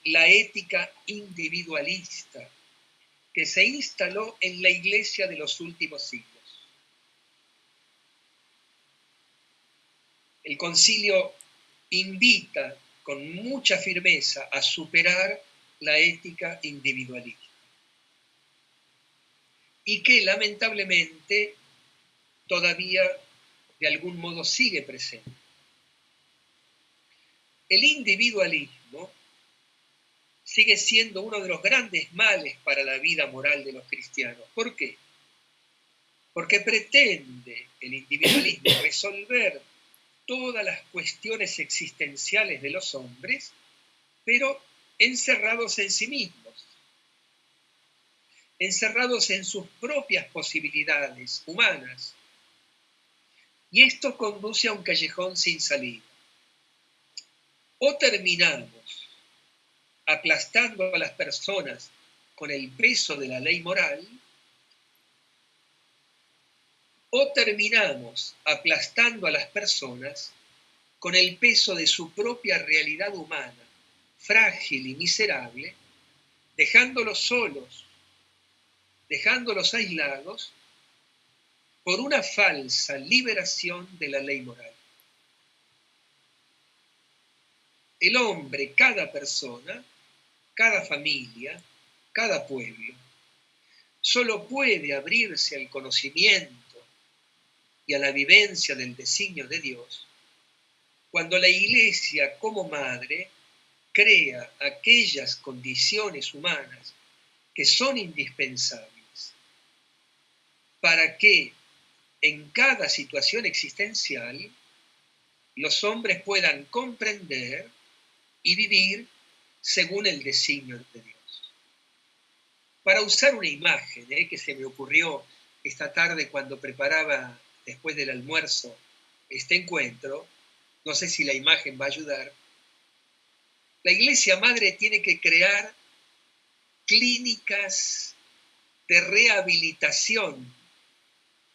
la ética individualista que se instaló en la Iglesia de los últimos siglos. El concilio invita con mucha firmeza a superar la ética individualista y que lamentablemente todavía de algún modo sigue presente. El individualismo sigue siendo uno de los grandes males para la vida moral de los cristianos. ¿Por qué? Porque pretende el individualismo resolver todas las cuestiones existenciales de los hombres, pero encerrados en sí mismos, encerrados en sus propias posibilidades humanas. Y esto conduce a un callejón sin salida. O terminamos aplastando a las personas con el peso de la ley moral, o terminamos aplastando a las personas con el peso de su propia realidad humana, frágil y miserable, dejándolos solos, dejándolos aislados por una falsa liberación de la ley moral. El hombre, cada persona, cada familia, cada pueblo, solo puede abrirse al conocimiento y a la vivencia del designio de Dios cuando la Iglesia como madre crea aquellas condiciones humanas que son indispensables para que en cada situación existencial los hombres puedan comprender y vivir según el designio de Dios. Para usar una imagen que se me ocurrió esta tarde cuando preparaba después del almuerzo este encuentro, no sé si la imagen va a ayudar, la Iglesia Madre tiene que crear clínicas de rehabilitación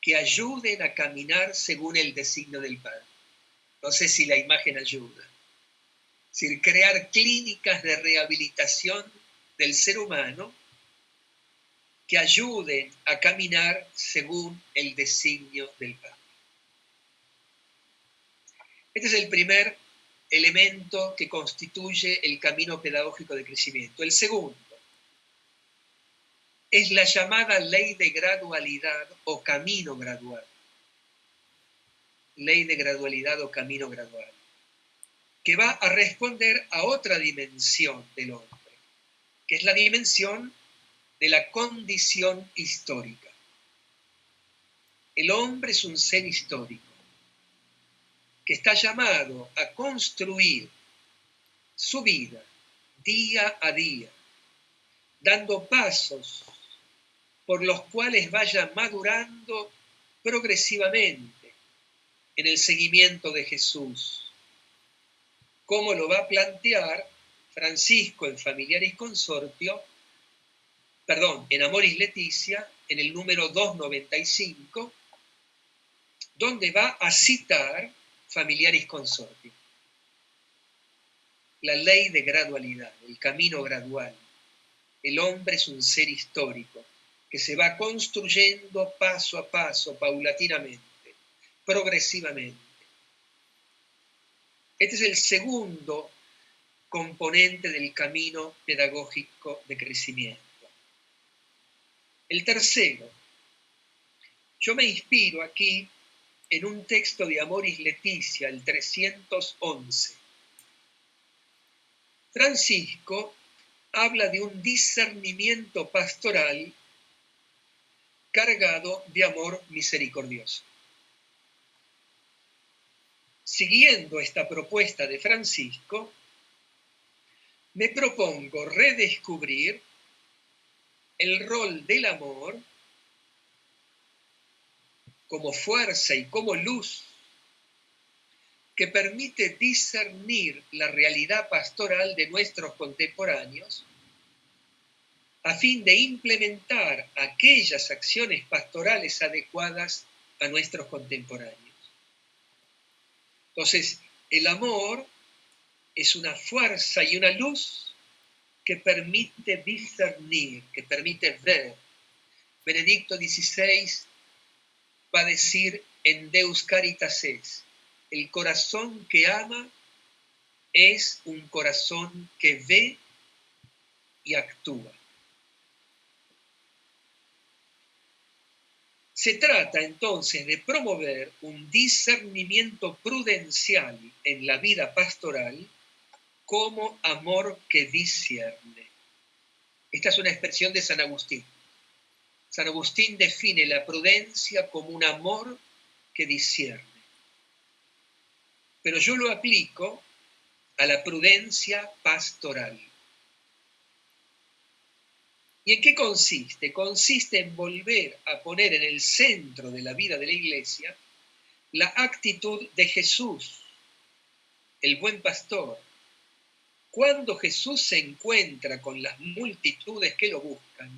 que ayuden a caminar según el designio del Padre. No sé si la imagen ayuda. Es decir, crear clínicas de rehabilitación del ser humano que ayuden a caminar según el designio del Padre. Este es el primer elemento que constituye el camino pedagógico de crecimiento. El segundo es la llamada ley de gradualidad o camino gradual. Ley de gradualidad o camino gradual, que va a responder a otra dimensión del hombre, que es la dimensión de la condición histórica. El hombre es un ser histórico que está llamado a construir su vida día a día, dando pasos por los cuales vaya madurando progresivamente en el seguimiento de Jesús, como lo va a plantear Francisco en Familiaris Consortio, en Amoris Laetitia, en el número 295, donde va a citar Familiaris Consortio. La ley de gradualidad, el camino gradual. El hombre es un ser histórico que se va construyendo paso a paso, paulatinamente, progresivamente. Este es el segundo componente del camino pedagógico de crecimiento. El tercero, yo me inspiro aquí en un texto de Amoris Laetitia, el 311. Francisco habla de un discernimiento pastoral cargado de amor misericordioso. Siguiendo esta propuesta de Francisco, me propongo redescubrir el rol del amor como fuerza y como luz que permite discernir la realidad pastoral de nuestros contemporáneos a fin de implementar aquellas acciones pastorales adecuadas a nuestros contemporáneos. Entonces, el amor es una fuerza y una luz que permite discernir, que permite ver. Benedicto XVI va a decir en Deus Caritas es, el corazón que ama es un corazón que ve y actúa. Se trata entonces de promover un discernimiento prudencial en la vida pastoral como amor que discierne. Esta es una expresión de San Agustín. San Agustín define la prudencia como un amor que discierne. Pero yo lo aplico a la prudencia pastoral. ¿Y en qué consiste? Consiste en volver a poner en el centro de la vida de la Iglesia la actitud de Jesús, el buen pastor. Cuando Jesús se encuentra con las multitudes que lo buscan,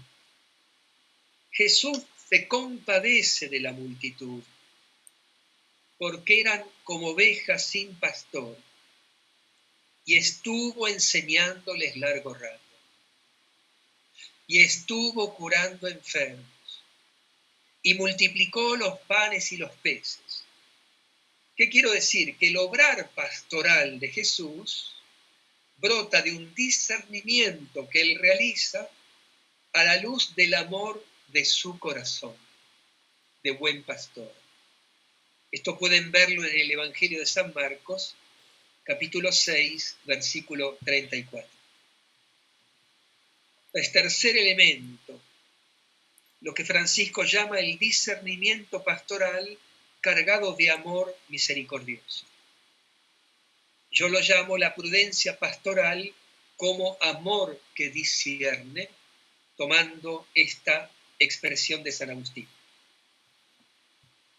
Jesús se compadece de la multitud, porque eran como ovejas sin pastor, y estuvo enseñándoles largo rato, y estuvo curando enfermos, y multiplicó los panes y los peces. ¿Qué quiero decir? Que el obrar pastoral de Jesús brota de un discernimiento que él realiza a la luz del amor de su corazón, de buen pastor. Esto pueden verlo en el Evangelio de San Marcos, capítulo 6, versículo 34. El tercer elemento, lo que Francisco llama el discernimiento pastoral cargado de amor misericordioso. Yo lo llamo la prudencia pastoral como amor que discierne, tomando esta expresión de San Agustín.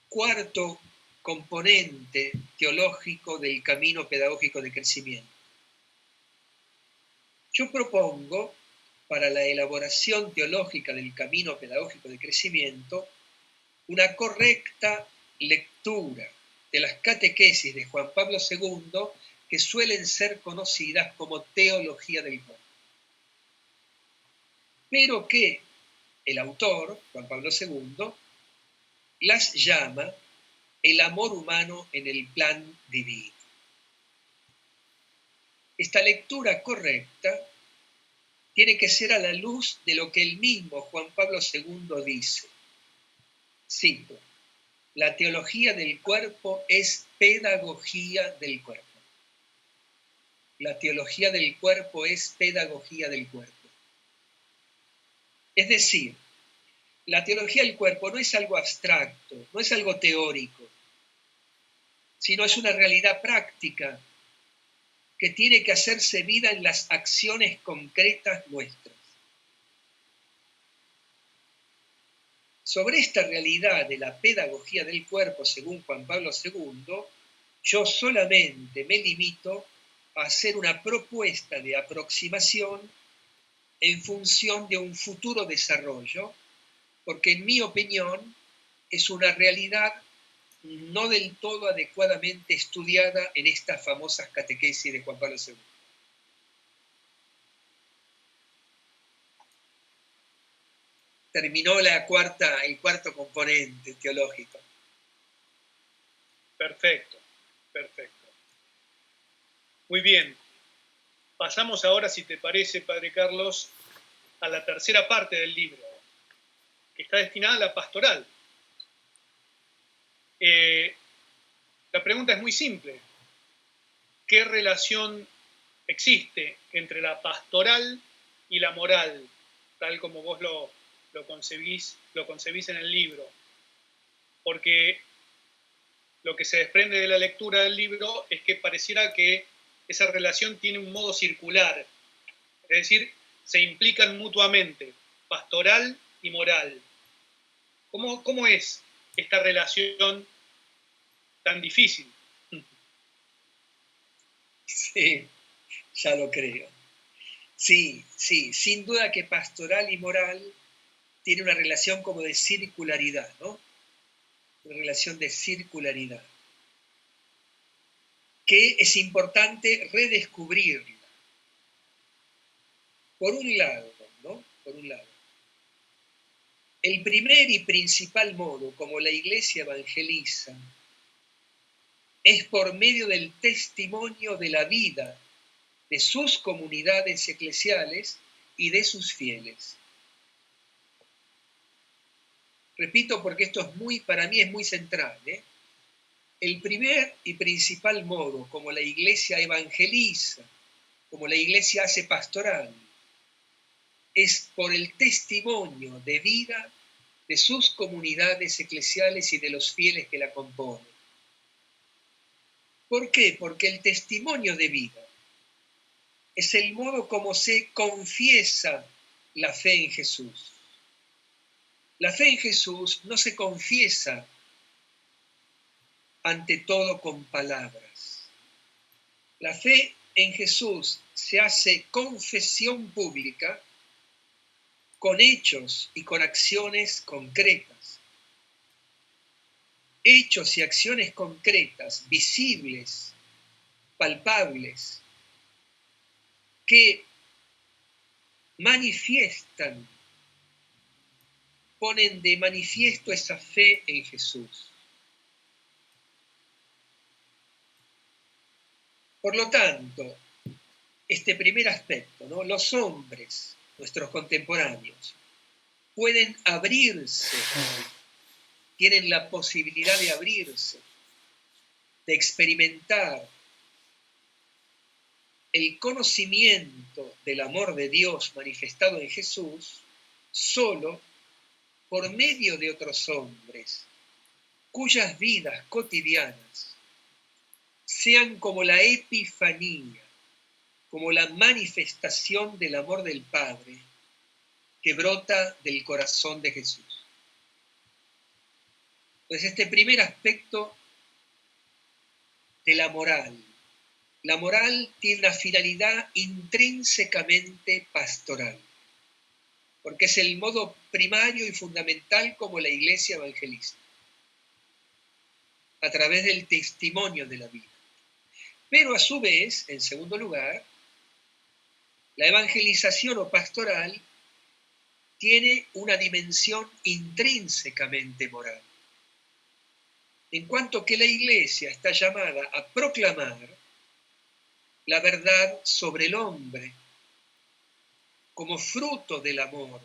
Cuarto componente teológico del camino pedagógico de crecimiento. Yo propongo, para la elaboración teológica del camino pedagógico de crecimiento, una correcta lectura de las catequesis de Juan Pablo II, que suelen ser conocidas como teología del cuerpo, pero que el autor, Juan Pablo II, las llama el amor humano en el plan divino. Esta lectura correcta tiene que ser a la luz de lo que el mismo Juan Pablo II dice. Cito, la teología del cuerpo es pedagogía del cuerpo. La teología del cuerpo es pedagogía del cuerpo. Es decir, la teología del cuerpo no es algo abstracto, no es algo teórico, sino es una realidad práctica que tiene que hacerse vida en las acciones concretas nuestras. Sobre esta realidad de la pedagogía del cuerpo, según Juan Pablo II, yo solamente me limito a hacer una propuesta de aproximación en función de un futuro desarrollo, porque en mi opinión es una realidad no del todo adecuadamente estudiada en estas famosas catequesis de Juan Pablo II. Terminó el cuarto componente teológico. Perfecto, perfecto. Muy bien. Pasamos ahora, si te parece, Padre Carlos, a la tercera parte del libro, que está destinada a la pastoral. La pregunta es muy simple. ¿Qué relación existe entre la pastoral y la moral, tal como vos lo concebís en el libro? Porque lo que se desprende de la lectura del libro es que pareciera que esa relación tiene un modo circular, es decir, se implican mutuamente, pastoral y moral. ¿Cómo es esta relación tan difícil? Sí, ya lo creo. Sí, sin duda que pastoral y moral tiene una relación como de circularidad, ¿no? Una relación de circularidad. que es importante redescubrirla. Por un lado, ¿no? Por un lado, el primer y principal modo como la Iglesia evangeliza es por medio del testimonio de la vida de sus comunidades eclesiales y de sus fieles. Repito porque esto es para mí es muy central, ¿eh? El primer y principal modo como la Iglesia evangeliza, como la Iglesia hace pastoral, es por el testimonio de vida de sus comunidades eclesiales y de los fieles que la componen. ¿Por qué? Porque el testimonio de vida es el modo como se confiesa la fe en Jesús. La fe en Jesús no se confiesa ante todo con palabras. La fe en Jesús se hace confesión pública con hechos y con acciones concretas. Hechos y acciones concretas, visibles, palpables, que manifiestan, ponen de manifiesto esa fe en Jesús. Por lo tanto, este primer aspecto, ¿no? Los hombres, nuestros contemporáneos, pueden abrirse, tienen la posibilidad de abrirse, de experimentar el conocimiento del amor de Dios manifestado en Jesús solo por medio de otros hombres, cuyas vidas cotidianas sean como la epifanía, como la manifestación del amor del Padre que brota del corazón de Jesús. Entonces, este primer aspecto de la moral tiene una finalidad intrínsecamente pastoral, porque es el modo primario y fundamental como la Iglesia evangeliza, a través del testimonio de la vida. Pero a su vez, en segundo lugar, la evangelización o pastoral tiene una dimensión intrínsecamente moral, en cuanto que la Iglesia está llamada a proclamar la verdad sobre el hombre como fruto del amor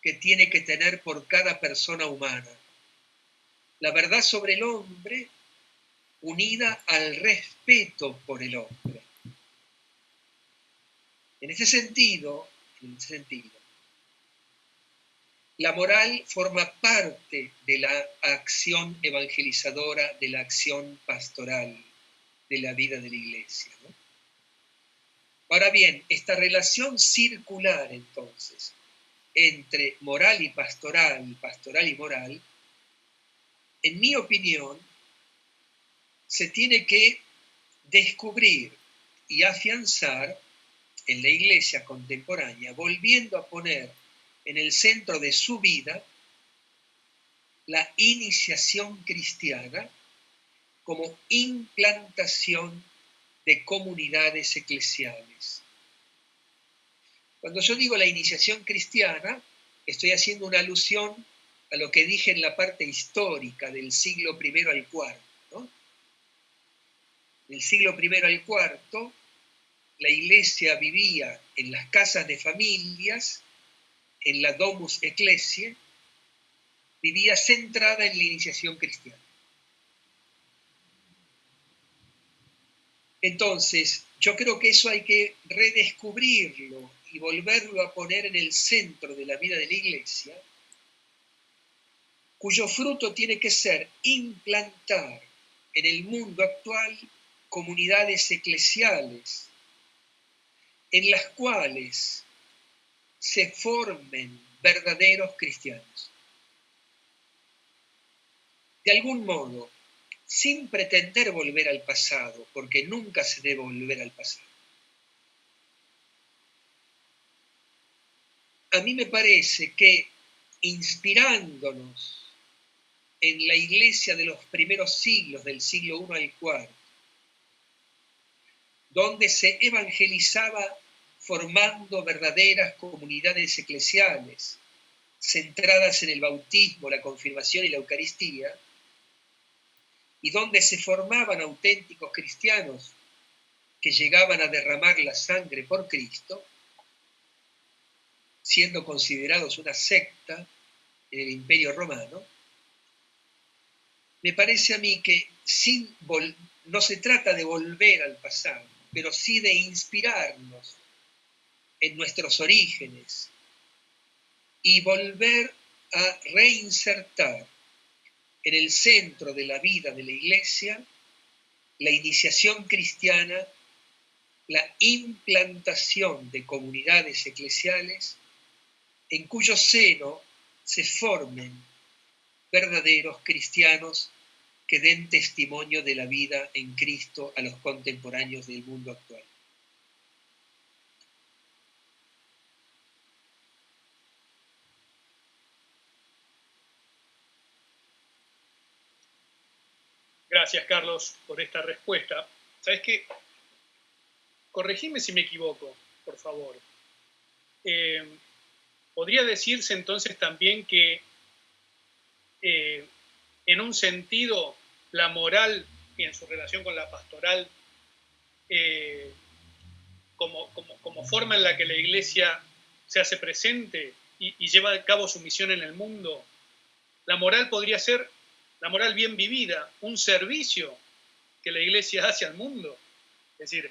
que tiene que tener por cada persona humana. La verdad sobre el hombre unida al respeto por el hombre. En ese sentido, la moral forma parte de la acción evangelizadora, de la acción pastoral de la vida de la Iglesia, ¿no? Ahora bien, esta relación circular, entonces, entre moral y pastoral y moral, en mi opinión, se tiene que descubrir y afianzar en la Iglesia contemporánea, volviendo a poner en el centro de su vida la iniciación cristiana como implantación de comunidades eclesiales. Cuando yo digo la iniciación cristiana, estoy haciendo una alusión a lo que dije en la parte histórica del siglo I al IV, ¿no? Del siglo I al IV, la Iglesia vivía en las casas de familias, en la Domus Ecclesiae, vivía centrada en la iniciación cristiana. Entonces, yo creo que eso hay que redescubrirlo y volverlo a poner en el centro de la vida de la Iglesia, cuyo fruto tiene que ser implantar en el mundo actual comunidades eclesiales en las cuales se formen verdaderos cristianos. De algún modo, sin pretender volver al pasado, porque nunca se debe volver al pasado. A mí me parece que inspirándonos en la Iglesia de los primeros siglos, del siglo I al IV, donde se evangelizaba formando verdaderas comunidades eclesiales, centradas en el bautismo, la confirmación y la Eucaristía, y donde se formaban auténticos cristianos que llegaban a derramar la sangre por Cristo, siendo considerados una secta en el Imperio Romano, me parece a mí que no se trata de volver al pasado, pero sí de inspirarnos en nuestros orígenes y volver a reinsertar en el centro de la vida de la Iglesia la iniciación cristiana, la implantación de comunidades eclesiales en cuyo seno se formen verdaderos cristianos que den testimonio de la vida en Cristo a los contemporáneos del mundo actual. Gracias, Carlos, por esta respuesta. ¿Sabes qué? Corregime si me equivoco, por favor. ¿Podría decirse entonces también que en un sentido la moral y en su relación con la pastoral como forma en la que la Iglesia se hace presente y lleva a cabo su misión en el mundo, la moral podría ser, la moral bien vivida, un servicio que la Iglesia hace al mundo? Es decir,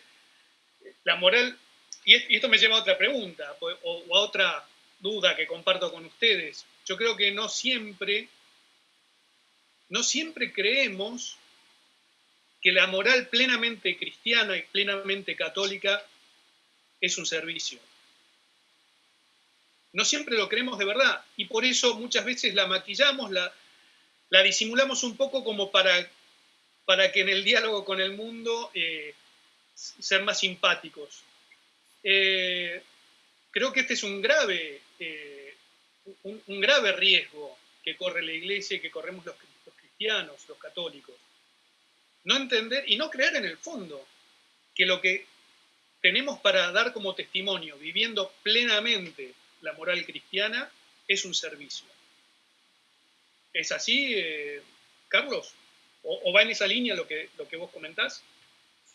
la moral, y esto me lleva a otra pregunta o a otra duda que comparto con ustedes. Yo creo que no siempre creemos que la moral plenamente cristiana y plenamente católica es un servicio. No siempre lo creemos de verdad y por eso muchas veces la maquillamos, la disimulamos un poco como para que en el diálogo con el mundo ser más simpáticos. Creo que este es un grave riesgo que corre la Iglesia y que corremos los cristianos, los católicos. No entender y no creer en el fondo que lo que tenemos para dar como testimonio, viviendo plenamente la moral cristiana, es un servicio. ¿Es así, Carlos? ¿O va en esa línea lo que vos comentás?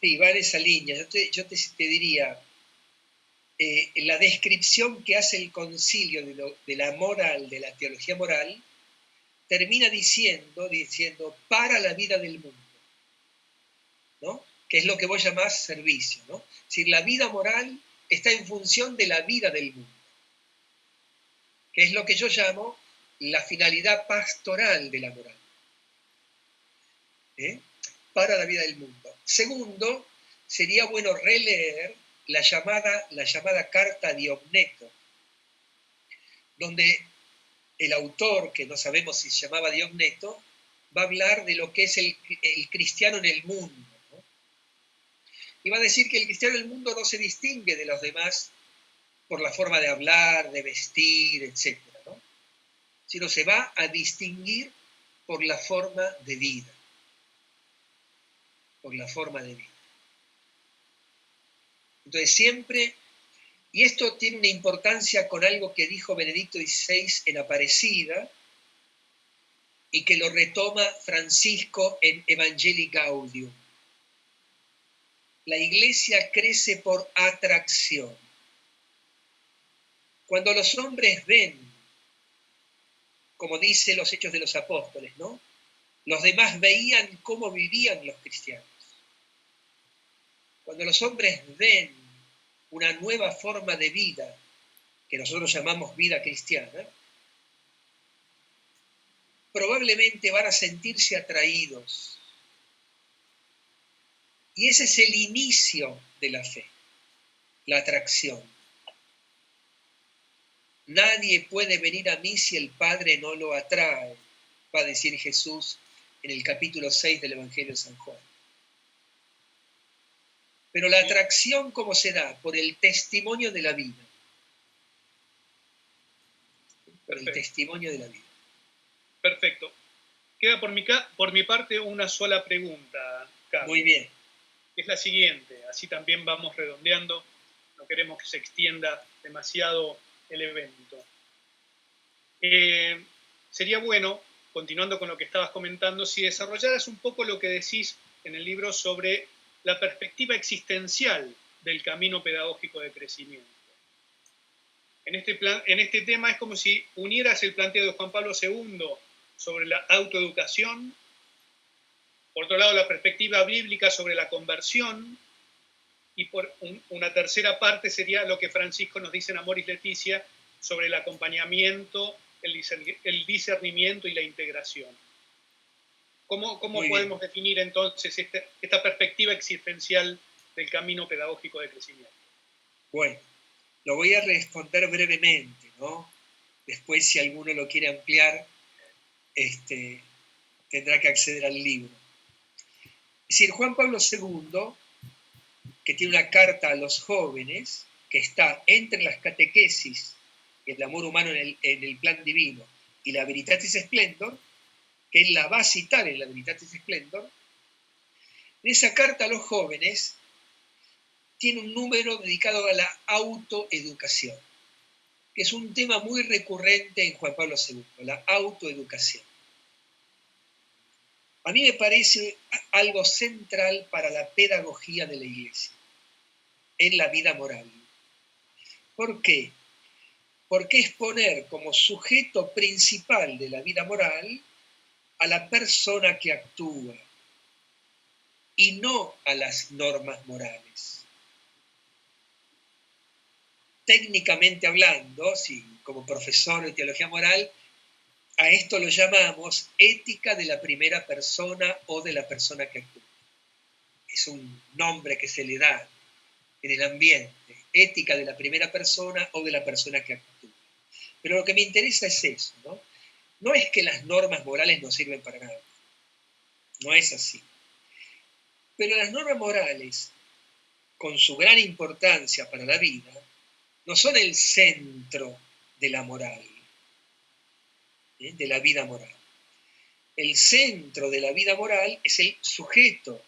Sí, va en esa línea. Yo te diría, la descripción que hace el concilio de la moral, de la teología moral, termina diciendo para la vida del mundo, ¿no? Que es lo que vos llamás servicio, ¿no? Es decir, la vida moral está en función de la vida del mundo, que es lo que yo llamo la finalidad pastoral de la moral, para la vida del mundo. Segundo, sería bueno releer la llamada Carta Diogneto, donde el autor, que no sabemos si se llamaba Diogneto, va a hablar de lo que es el cristiano en el mundo, ¿no? Y va a decir que el cristiano en el mundo no se distingue de los demás por la forma de hablar, de vestir, etc., ¿no? Sino se va a distinguir por la forma de vida. Por la forma de vida. Entonces siempre, y esto tiene una importancia con algo que dijo Benedicto XVI en Aparecida, y que lo retoma Francisco en Evangelii Gaudium. La Iglesia crece por atracción. Cuando los hombres ven, como dice los Hechos de los Apóstoles, ¿no? Los demás veían cómo vivían los cristianos. Cuando los hombres ven una nueva forma de vida, que nosotros llamamos vida cristiana, probablemente van a sentirse atraídos. Y ese es el inicio de la fe, la atracción. Nadie puede venir a mí si el Padre no lo atrae, va a decir Jesús en el capítulo 6 del Evangelio de San Juan. Pero la atracción, ¿cómo se da? Por el testimonio de la vida. Por el testimonio de la vida. Perfecto. Queda por mi parte una sola pregunta, Carlos. Muy bien. Es la siguiente. Así también vamos redondeando, no queremos que se extienda demasiado el evento. Sería bueno, continuando con lo que estabas comentando, si desarrollaras un poco lo que decís en el libro sobre la perspectiva existencial del camino pedagógico de crecimiento. En este tema es como si unieras el planteo de Juan Pablo II sobre la autoeducación, por otro lado la perspectiva bíblica sobre la conversión, y por una tercera parte sería lo que Francisco nos dice en Amoris Laetitia sobre el acompañamiento, el discernimiento y la integración. ¿Cómo podemos definir entonces esta perspectiva existencial del camino pedagógico de crecimiento? Bueno, lo voy a responder brevemente, ¿no? Después, si alguno lo quiere ampliar, tendrá que acceder al libro. Es decir, Juan Pablo II, que tiene una carta a los jóvenes, que está entre las catequesis, el amor humano en el plan divino, y la Veritatis Splendor, que él la va a citar en la Veritatis Splendor, en esa carta a los jóvenes tiene un número dedicado a la autoeducación, que es un tema muy recurrente en Juan Pablo II, la autoeducación. A mí me parece algo central para la pedagogía de la Iglesia, en la vida moral. ¿Por qué? Porque es poner como sujeto principal de la vida moral a la persona que actúa y no a las normas morales. Técnicamente hablando, como profesor de teología moral, a esto lo llamamos ética de la primera persona o de la persona que actúa. Es un nombre que se le da en el ambiente, ética de la primera persona o de la persona que actúa. Pero lo que me interesa es eso, ¿no? No es que las normas morales no sirven para nada, no es así. Pero las normas morales, con su gran importancia para la vida, no son el centro de la moral, de la vida moral. El centro de la vida moral es el sujeto,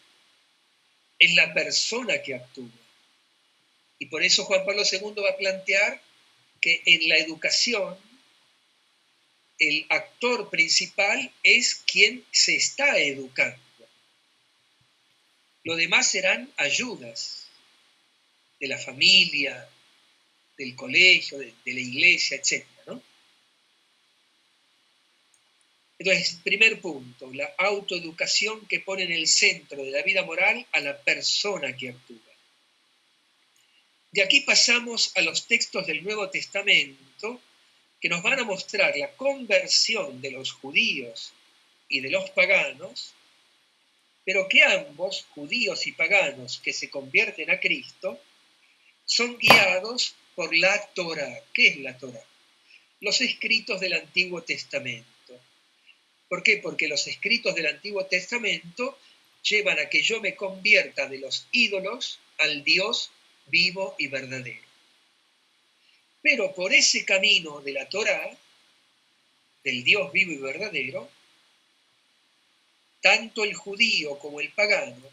es la persona que actúa. Y por eso Juan Pablo II va a plantear que en la educación el actor principal es quien se está educando. Lo demás serán ayudas de la familia, del colegio, de la iglesia, etc., ¿no? Entonces, primer punto, la autoeducación que pone en el centro de la vida moral a la persona que actúa. De aquí pasamos a los textos del Nuevo Testamento que nos van a mostrar la conversión de los judíos y de los paganos, pero que ambos, judíos y paganos que se convierten a Cristo, son guiados por la Torá. ¿Qué es la Torá? Los escritos del Antiguo Testamento. ¿Por qué? Porque los escritos del Antiguo Testamento llevan a que yo me convierta de los ídolos al Dios vivo y verdadero. Pero por ese camino de la Torá, del Dios vivo y verdadero, tanto el judío como el pagano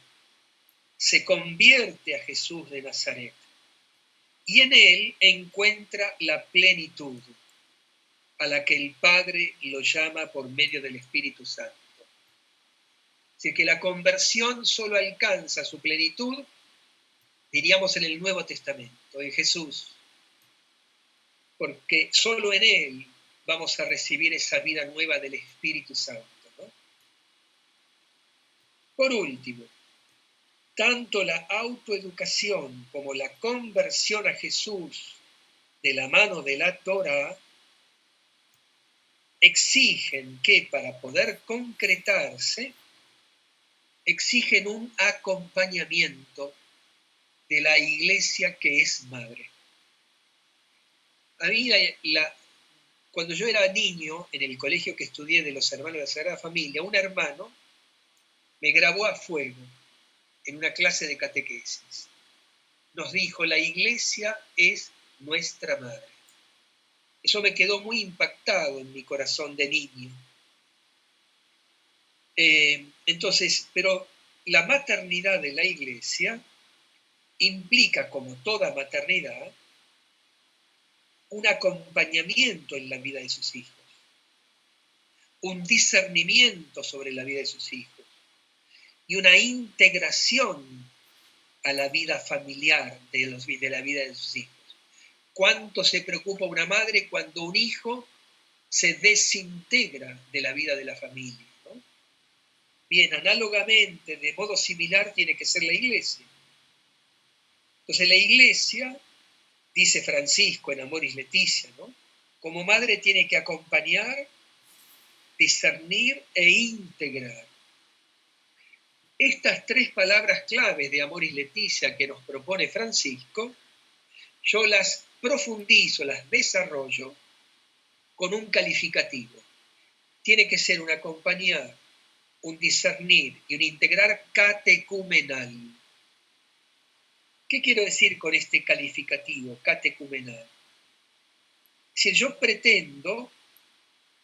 se convierte a Jesús de Nazaret y en él encuentra la plenitud a la que el Padre lo llama por medio del Espíritu Santo. Así que la conversión solo alcanza su plenitud, diríamos, en el Nuevo Testamento, en Jesús, porque solo en él vamos a recibir esa vida nueva del Espíritu Santo, ¿no? Por último, tanto la autoeducación como la conversión a Jesús de la mano de la Torá exigen que para poder concretarse, exigen un acompañamiento de la Iglesia que es madre. A mí, cuando yo era niño, en el colegio que estudié de los hermanos de la Sagrada Familia, un hermano me grabó a fuego en una clase de catequesis. Nos dijo, la Iglesia es nuestra madre. Eso me quedó muy impactado en mi corazón de niño. Entonces, pero la maternidad de la Iglesia implica, como toda maternidad, un acompañamiento en la vida de sus hijos, un discernimiento sobre la vida de sus hijos y una integración a la vida familiar de la vida de sus hijos. ¿Cuánto se preocupa una madre cuando un hijo se desintegra de la vida de la familia? ¿No? Bien, análogamente, de modo similar, tiene que ser la iglesia. Entonces la iglesia, dice Francisco en Amoris Laetitia, ¿no?, como madre tiene que acompañar, discernir e integrar. Estas tres palabras claves de Amoris Laetitia que nos propone Francisco, yo las profundizo, las desarrollo con un calificativo. Tiene que ser un acompañar, un discernir y un integrar catecumenal. ¿Qué quiero decir con este calificativo, catecumenal? Es decir, yo pretendo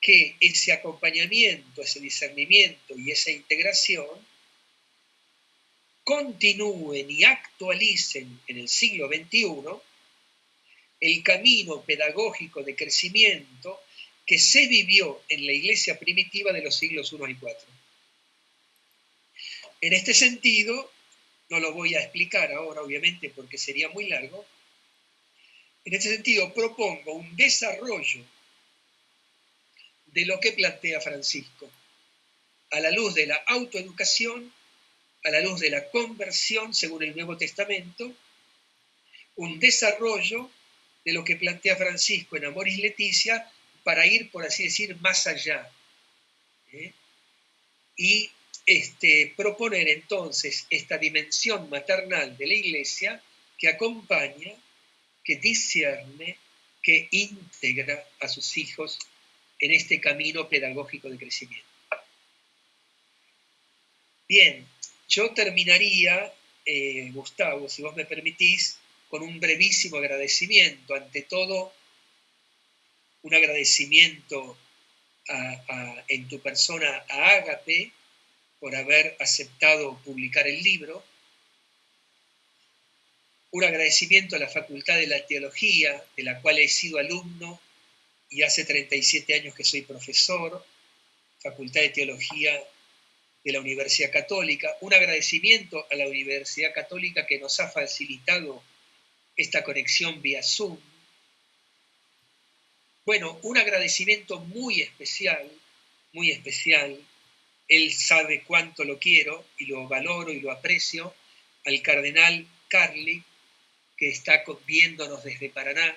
que ese acompañamiento, ese discernimiento y esa integración continúen y actualicen en el siglo XXI el camino pedagógico de crecimiento que se vivió en la iglesia primitiva de los siglos I y IV. En este sentido, no lo voy a explicar ahora, obviamente, porque sería muy largo. En este sentido, propongo un desarrollo de lo que plantea Francisco, a la luz de la autoeducación, a la luz de la conversión según el Nuevo Testamento, un desarrollo de lo que plantea Francisco en Amoris Laetitia para ir, por así decir, más allá. Y proponer entonces esta dimensión maternal de la Iglesia que acompaña, que discierne, que integra a sus hijos en este camino pedagógico de crecimiento. Bien, yo terminaría, Gustavo, si vos me permitís, con un brevísimo agradecimiento. Ante todo, un agradecimiento en tu persona a Ágape por haber aceptado publicar el libro. Un agradecimiento a la Facultad de la Teología, de la cual he sido alumno y hace 37 años que soy profesor, Facultad de Teología de la Universidad Católica. Un agradecimiento a la Universidad Católica que nos ha facilitado esta conexión vía Zoom. Bueno, un agradecimiento muy especial, muy especial. Él sabe cuánto lo quiero y lo valoro y lo aprecio, al cardenal Carli, que está viéndonos desde Paraná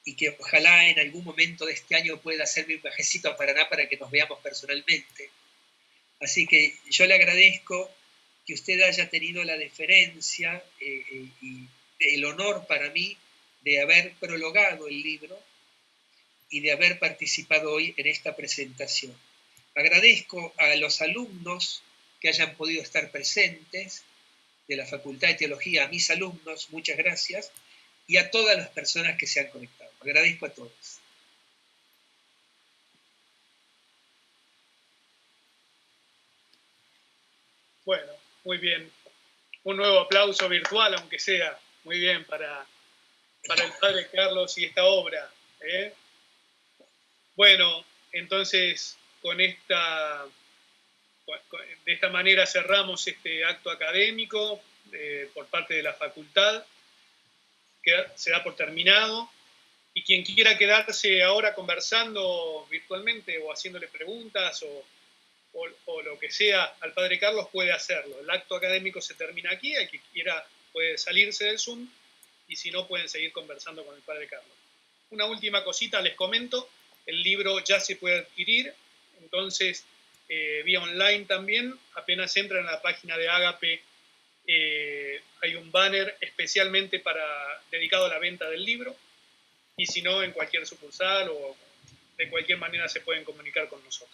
y que ojalá en algún momento de este año pueda hacerme un viajecito a Paraná para que nos veamos personalmente. Así que yo le agradezco que usted haya tenido la deferencia y el honor para mí de haber prologado el libro y de haber participado hoy en esta presentación. Agradezco a los alumnos que hayan podido estar presentes de la Facultad de Teología, a mis alumnos, muchas gracias, y a todas las personas que se han conectado. Agradezco a todos. Bueno, muy bien. Un nuevo aplauso virtual, aunque sea. Muy bien para el padre Carlos y esta obra. Bueno, entonces de esta manera cerramos este acto académico por parte de la facultad, que se da por terminado, y quien quiera quedarse ahora conversando virtualmente o haciéndole preguntas o lo que sea al padre Carlos puede hacerlo. El acto académico se termina aquí, el que quiera puede salirse del Zoom, y si no pueden seguir conversando con el padre Carlos. Una última cosita les comento, el libro ya se puede adquirir, entonces vía online también, apenas entran a la página de Ágape, hay un banner especialmente dedicado a la venta del libro, y si no, en cualquier sucursal o de cualquier manera se pueden comunicar con nosotros.